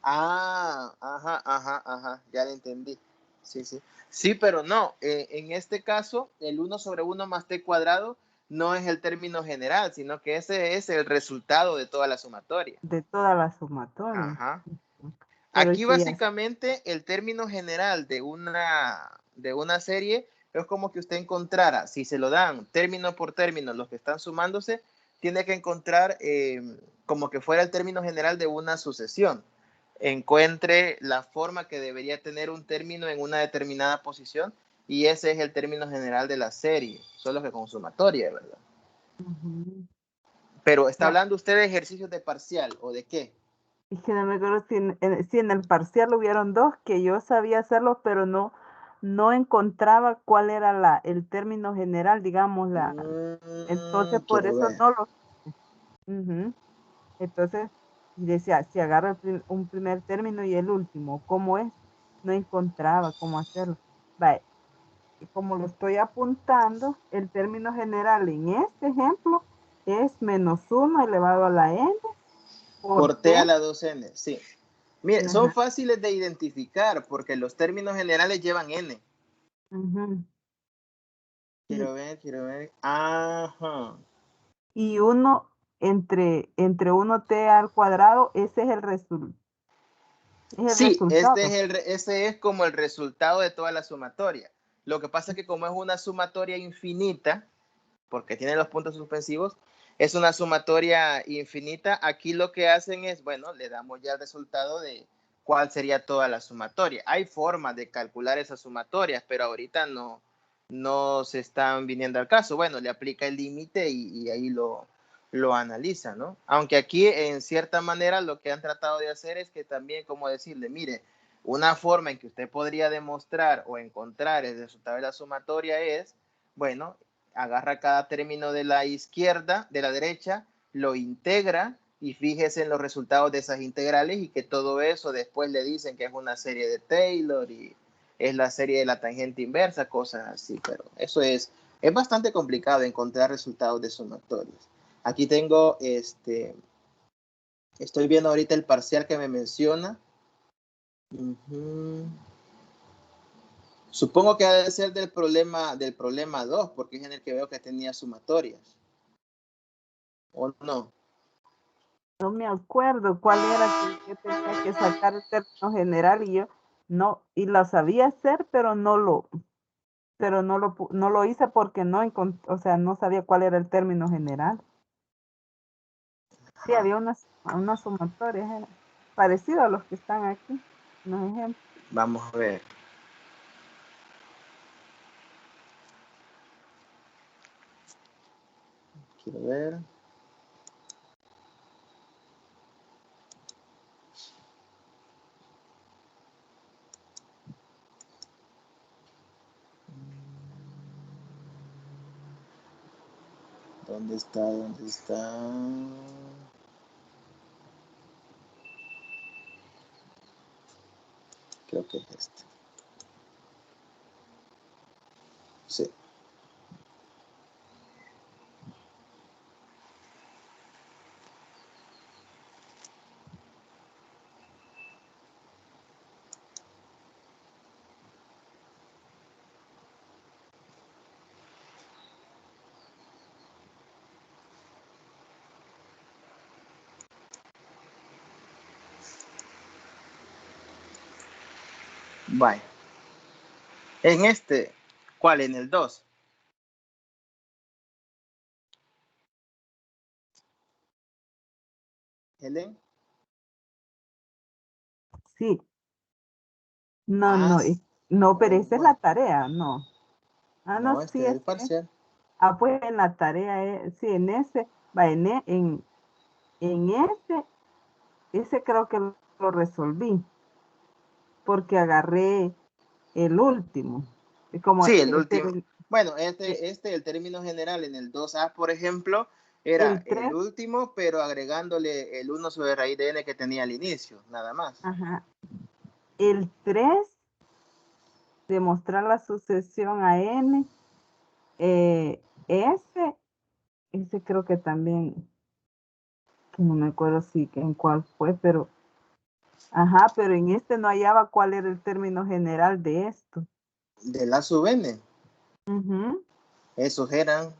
S1: Ah, ajá, ya lo entendí. Sí, sí. Sí, pero no, en este caso, el 1/1 más t cuadrado no es el término general, sino que ese es el resultado de toda la sumatoria.
S2: de toda la sumatoria.
S1: Ajá.
S2: Ujú. Pero
S1: Aquí
S2: es que ya,
S1: básicamente el término general de una serie es como que usted encontrara, si se lo dan término por término los que están sumándose, tiene que encontrar como que fuera el término general de una sucesión. Encuentre la forma que debería tener un término en una determinada posición y ese es el término general de la serie, solo que con sumatoria, ¿verdad?
S2: ujú.
S1: Pero está
S2: Ya,
S1: hablando usted de ejercicios de parcial o de qué.
S2: es que no me acuerdo si en el parcial hubieron dos que yo sabía hacerlo, pero no encontraba cuál era el término general, digamos, entonces por
S1: Quiero
S2: eso
S1: ver.
S2: no lo hice. Ujú. Entonces, y decía, si agarro un primer término y el último, ¿cómo es? No encontraba cómo hacerlo. Vale, y como lo estoy apuntando, el término general en este ejemplo es -1 elevado a la n por
S1: Por t
S2: t.
S1: a la 2n, sí. Mire, son
S2: Ajá,
S1: fáciles de identificar porque los términos generales llevan n.
S2: ujú. Y,
S1: Quiero ver. Ajá.
S2: y uno entre 1t al cuadrado, ese es es el
S1: Sí, este
S2: resultado.
S1: es, ese es como el resultado de toda la sumatoria. Lo que pasa es que como es una sumatoria infinita, porque tiene los puntos suspensivos, es una sumatoria infinita. Aquí lo que hacen es, bueno, le damos ya el resultado de cuál sería toda la sumatoria. Hay formas de calcular esas sumatorias, pero ahorita no se están viniendo al caso. Bueno, le aplica el límite y ahí lo analiza, ¿no? Aunque aquí, en cierta manera, lo que han tratado de hacer es que también, como decirle, mire, una forma en que usted podría demostrar o encontrar el resultado de la sumatoria es, bueno, agarra cada término de la izquierda, de la derecha, lo integra y fíjese en los resultados de esas integrales y que todo eso después le dicen que es una serie de Taylor y es la serie de la tangente inversa, cosas así, pero eso es bastante complicado encontrar resultados de sumatorias. Aquí tengo, estoy viendo ahorita el parcial que me menciona. Supongo que ha de ser del problema 2, porque es en el que veo que tenía sumatorias. ¿O no?
S2: No me acuerdo cuál era que yo tenía que sacar el término general y yo no, y lo sabía hacer, pero no lo hice porque o sea, no sabía cuál era el término general. Sí,
S1: Ajá.
S2: había unas sumatorias, parecido a los que están aquí, unos ejemplos.
S1: Vamos a ver. Quiero ver. ¿Dónde está? ¿Dónde está? Creo que es este. Sí. Vaya. En este, ¿cuál? En el 2. Helen.
S2: Sí, no,
S1: Ah,
S2: no, pero
S1: oh,
S2: esa es la
S1: bueno.
S2: tarea, no. Ah, no,
S1: No,
S2: sí,
S1: este es el parcial.
S2: Ah, pues en la tarea, sí, en ese, va, en ese creo que lo resolví, porque agarré el último. Y como
S1: Sí, el último. Bueno,
S2: eh,
S1: el término general en el 2A, por ejemplo, era
S2: el
S1: el
S2: 3,
S1: último, pero agregándole el 1 sobre raíz de n que tenía al inicio, nada más.
S2: ajá, el 3 demostrar la sucesión a n, ese creo que también, No me acuerdo en cuál fue, pero, ajá, pero en este no hallaba cuál era el término general de esto.
S1: De la sub n.
S2: Ujú.
S1: Esos eran.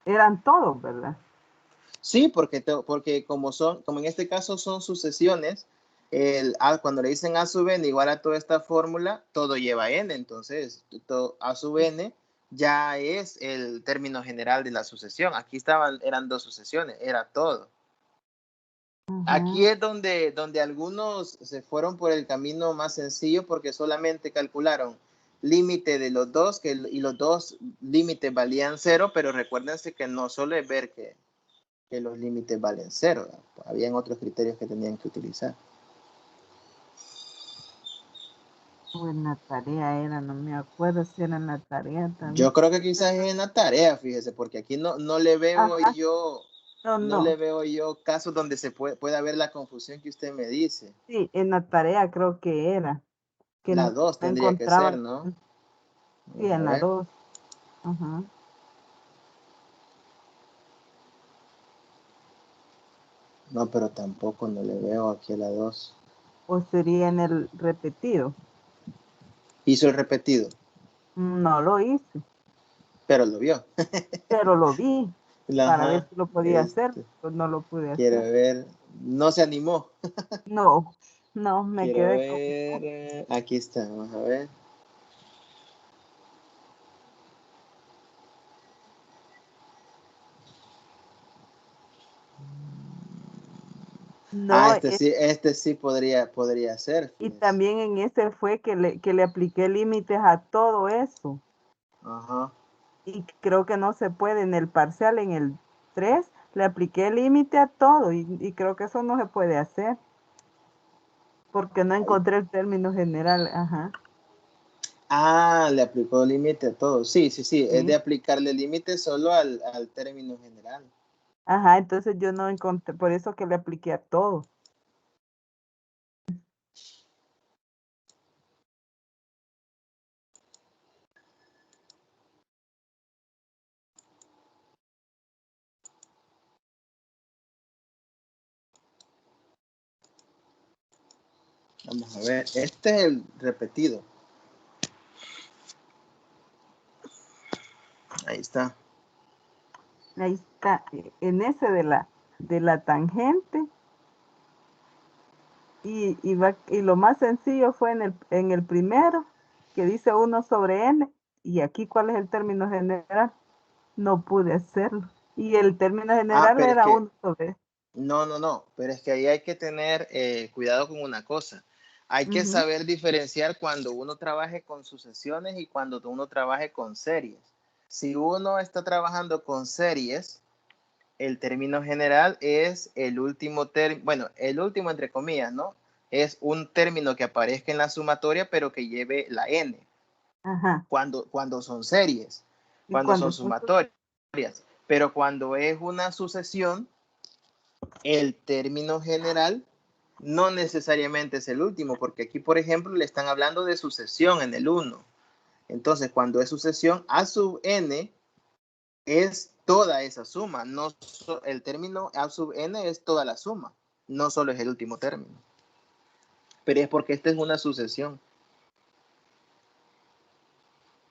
S2: Eran todos, ¿verdad?
S1: Sí, porque como en este caso son sucesiones, cuando le dicen a sub n igual a toda esta fórmula, todo lleva n, entonces a sub n ya es el término general de la sucesión. Aquí eran dos sucesiones, era todo. Aquí es donde algunos se fueron por el camino más sencillo porque solamente calcularon límite de los dos y los dos límites valían 0, pero recuérdense que no solo es ver que los límites valen 0. Habían otros criterios que tenían que utilizar.
S2: O en la tarea era, no me acuerdo si era en la tarea también.
S1: Yo creo que quizás es en la tarea, fíjese, porque aquí no le veo yo, no le veo yo casos donde se pueda ver la confusión que usted me dice.
S2: Sí, en la tarea creo que era. Que
S1: La
S2: no
S1: 2 tendría que
S2: encontraba.
S1: ser, ¿no?
S2: Sí, en la 2. Ajá.
S1: No, pero tampoco no le veo aquí a la 2.
S2: O sería en el repetido.
S1: Hizo el repetido.
S2: No lo hice,
S1: Pero lo vio.
S2: pero lo vi para ver
S1: Ajá,
S2: si lo podía hacer, pues no lo pude
S1: quiero
S2: hacer.
S1: ver. No se animó.
S2: No, me
S1: Quiero
S2: quedé con...
S1: ver. Aquí está, vamos a ver.
S2: No,
S1: Este sí podría ser.
S2: y
S1: Fíjese.
S2: también en ese fue que le apliqué límites a todo eso.
S1: Ajá.
S2: Y creo que no se puede en el parcial, en el 3, le apliqué límite a todo y creo que eso no se puede hacer. Porque no encontré el término general, ajá.
S1: Ah, le aplicó límite a todo. Sí, es de
S2: Sí.
S1: aplicarle límite solo al término general.
S2: Ajá, entonces yo no encontré, por eso que le apliqué a todo.
S1: Vamos a ver, este es el repetido. Ahí está.
S2: Ahí está, en ese de la tangente. Y lo más sencillo fue en el primero, que dice 1 sobre n. Y aquí, ¿cuál es el término general? No pude hacerlo. Y el término general
S1: Pero es
S2: era
S1: que
S2: 1 sobre...
S1: no, pero es que ahí hay que tener cuidado con una cosa. Hay que
S2: Ujú.
S1: saber diferenciar cuando uno trabaje con sucesiones y cuando uno trabaje con series. Si uno está trabajando con series, el término general es el último término, bueno, el último entre comillas, ¿no? Es un término que aparezca en la sumatoria, pero que lleve la n.
S2: Ajá.
S1: Cuando son series,
S2: Y
S1: cuando
S2: cuando
S1: son
S2: son
S1: sumatorias. Pero cuando es una sucesión, el término general no necesariamente es el último, porque aquí, por ejemplo, le están hablando de sucesión en el 1. Entonces, cuando es sucesión, a sub n es toda esa suma. No, el término a sub n es toda la suma, no solo es el último término. Pero es porque esta es una sucesión.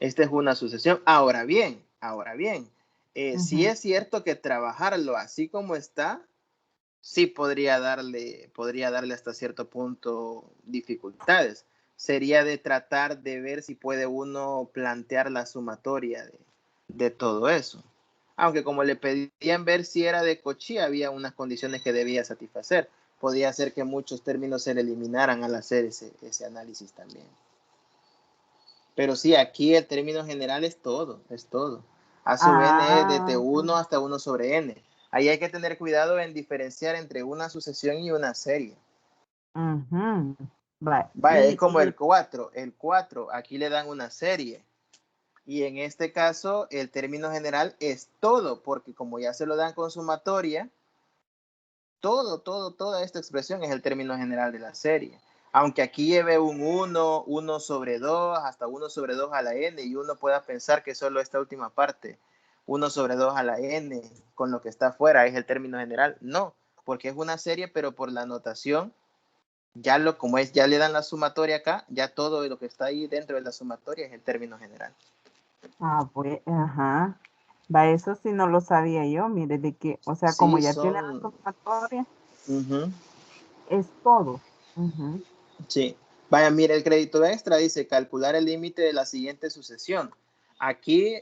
S1: Esta es una sucesión. Ahora bien, sí es cierto que trabajarlo así como está, sí podría darle hasta cierto punto dificultades. Sería de tratar de ver si puede uno plantear la sumatoria de todo eso. Aunque como le pedían ver si era de Cauchy, había unas condiciones que debía satisfacer. Podría ser que muchos términos se le eliminaran al hacer ese análisis también. Pero sí, aquí el término general es todo. A sub n es desde 1 hasta 1 sobre n. Ahí hay que tener cuidado en diferenciar entre una sucesión y una serie. Vaya, es como el 4. El 4, aquí le dan una serie. Y en este caso, el término general es todo, porque como ya se lo dan con sumatoria, toda esta expresión es el término general de la serie. Aunque aquí lleve un 1 sobre 2, hasta 1 sobre 2 a la n, y uno pueda pensar que solo esta última parte 1 sobre 2 a la n con lo que está afuera es el término general. No, porque es una serie, pero por la notación, ya ya le dan la sumatoria acá, ya todo lo que está ahí dentro de la sumatoria es el término general.
S2: Ah, pues, ajá. Va, eso sí no lo sabía yo, mire, de que, o sea, como
S1: Sí,
S2: ya tiene la
S1: son...
S2: sumatoria,
S1: Ujú,
S2: es todo. Ujú.
S1: sí. Vaya, mire, el crédito extra dice calcular el límite de la siguiente sucesión. Aquí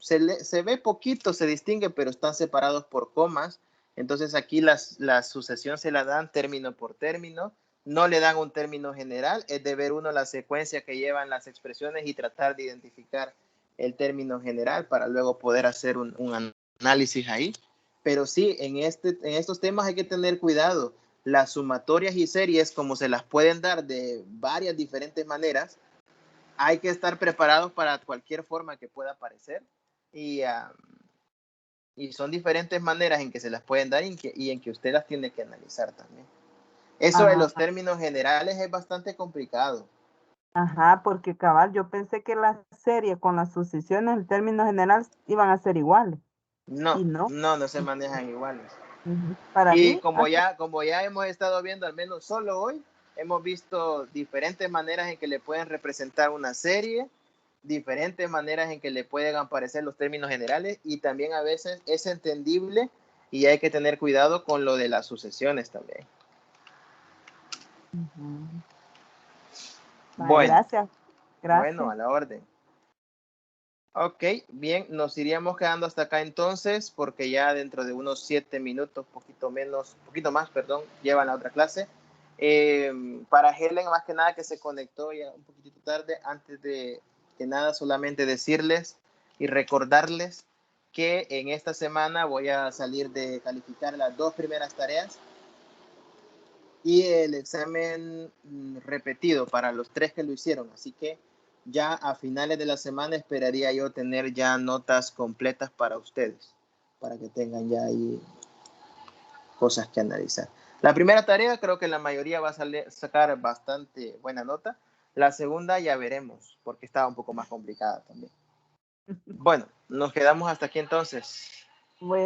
S1: se ve poquito, se distingue, pero están separados por comas. Entonces aquí la sucesión se la dan término por término. No le dan un término general, es de ver uno la secuencia que llevan las expresiones y tratar de identificar el término general para luego poder hacer un análisis ahí. Pero sí, en estos temas hay que tener cuidado. Las sumatorias y series, como se las pueden dar de varias diferentes maneras, hay que estar preparados para cualquier forma que pueda aparecer y son diferentes maneras en que se las pueden dar y en que usted las tiene que analizar también. Eso de
S2: Ah,
S1: los términos generales es bastante complicado.
S2: ajá, porque cabal, yo pensé que la serie con las sucesiones en términos generales iban a ser iguales.
S1: No,
S2: Y no.
S1: no se manejan iguales.
S2: Ujú. Para
S1: Y
S2: mí,
S1: como ya hemos estado viendo, al menos solo hoy, hemos visto diferentes maneras en que le pueden representar una serie, diferentes maneras en que le pueden aparecer los términos generales y también a veces es entendible y hay que tener cuidado con lo de las sucesiones también.
S2: ujú. Vale,
S1: Bueno,
S2: gracias,
S1: bueno,
S2: gracias.
S1: a la orden. Ok, bien, nos iríamos quedando hasta acá entonces, porque ya dentro de unos 7 minutos, poquito más, perdón, llevan la otra clase. Para Helen, más que nada que se conectó ya un poquitito tarde, antes de que nada, solamente decirles y recordarles que en esta semana voy a salir de calificar las 2 primeras tareas y el examen repetido para los 3 que lo hicieron. Así que ya a finales de la semana esperaría yo tener ya notas completas para ustedes, para que tengan ya ahí cosas que analizar. La primera tarea creo que la mayoría va a sacar bastante buena nota. La segunda ya veremos, porque estaba un poco más complicada también. Bueno, nos quedamos hasta aquí entonces.
S2: Bueno.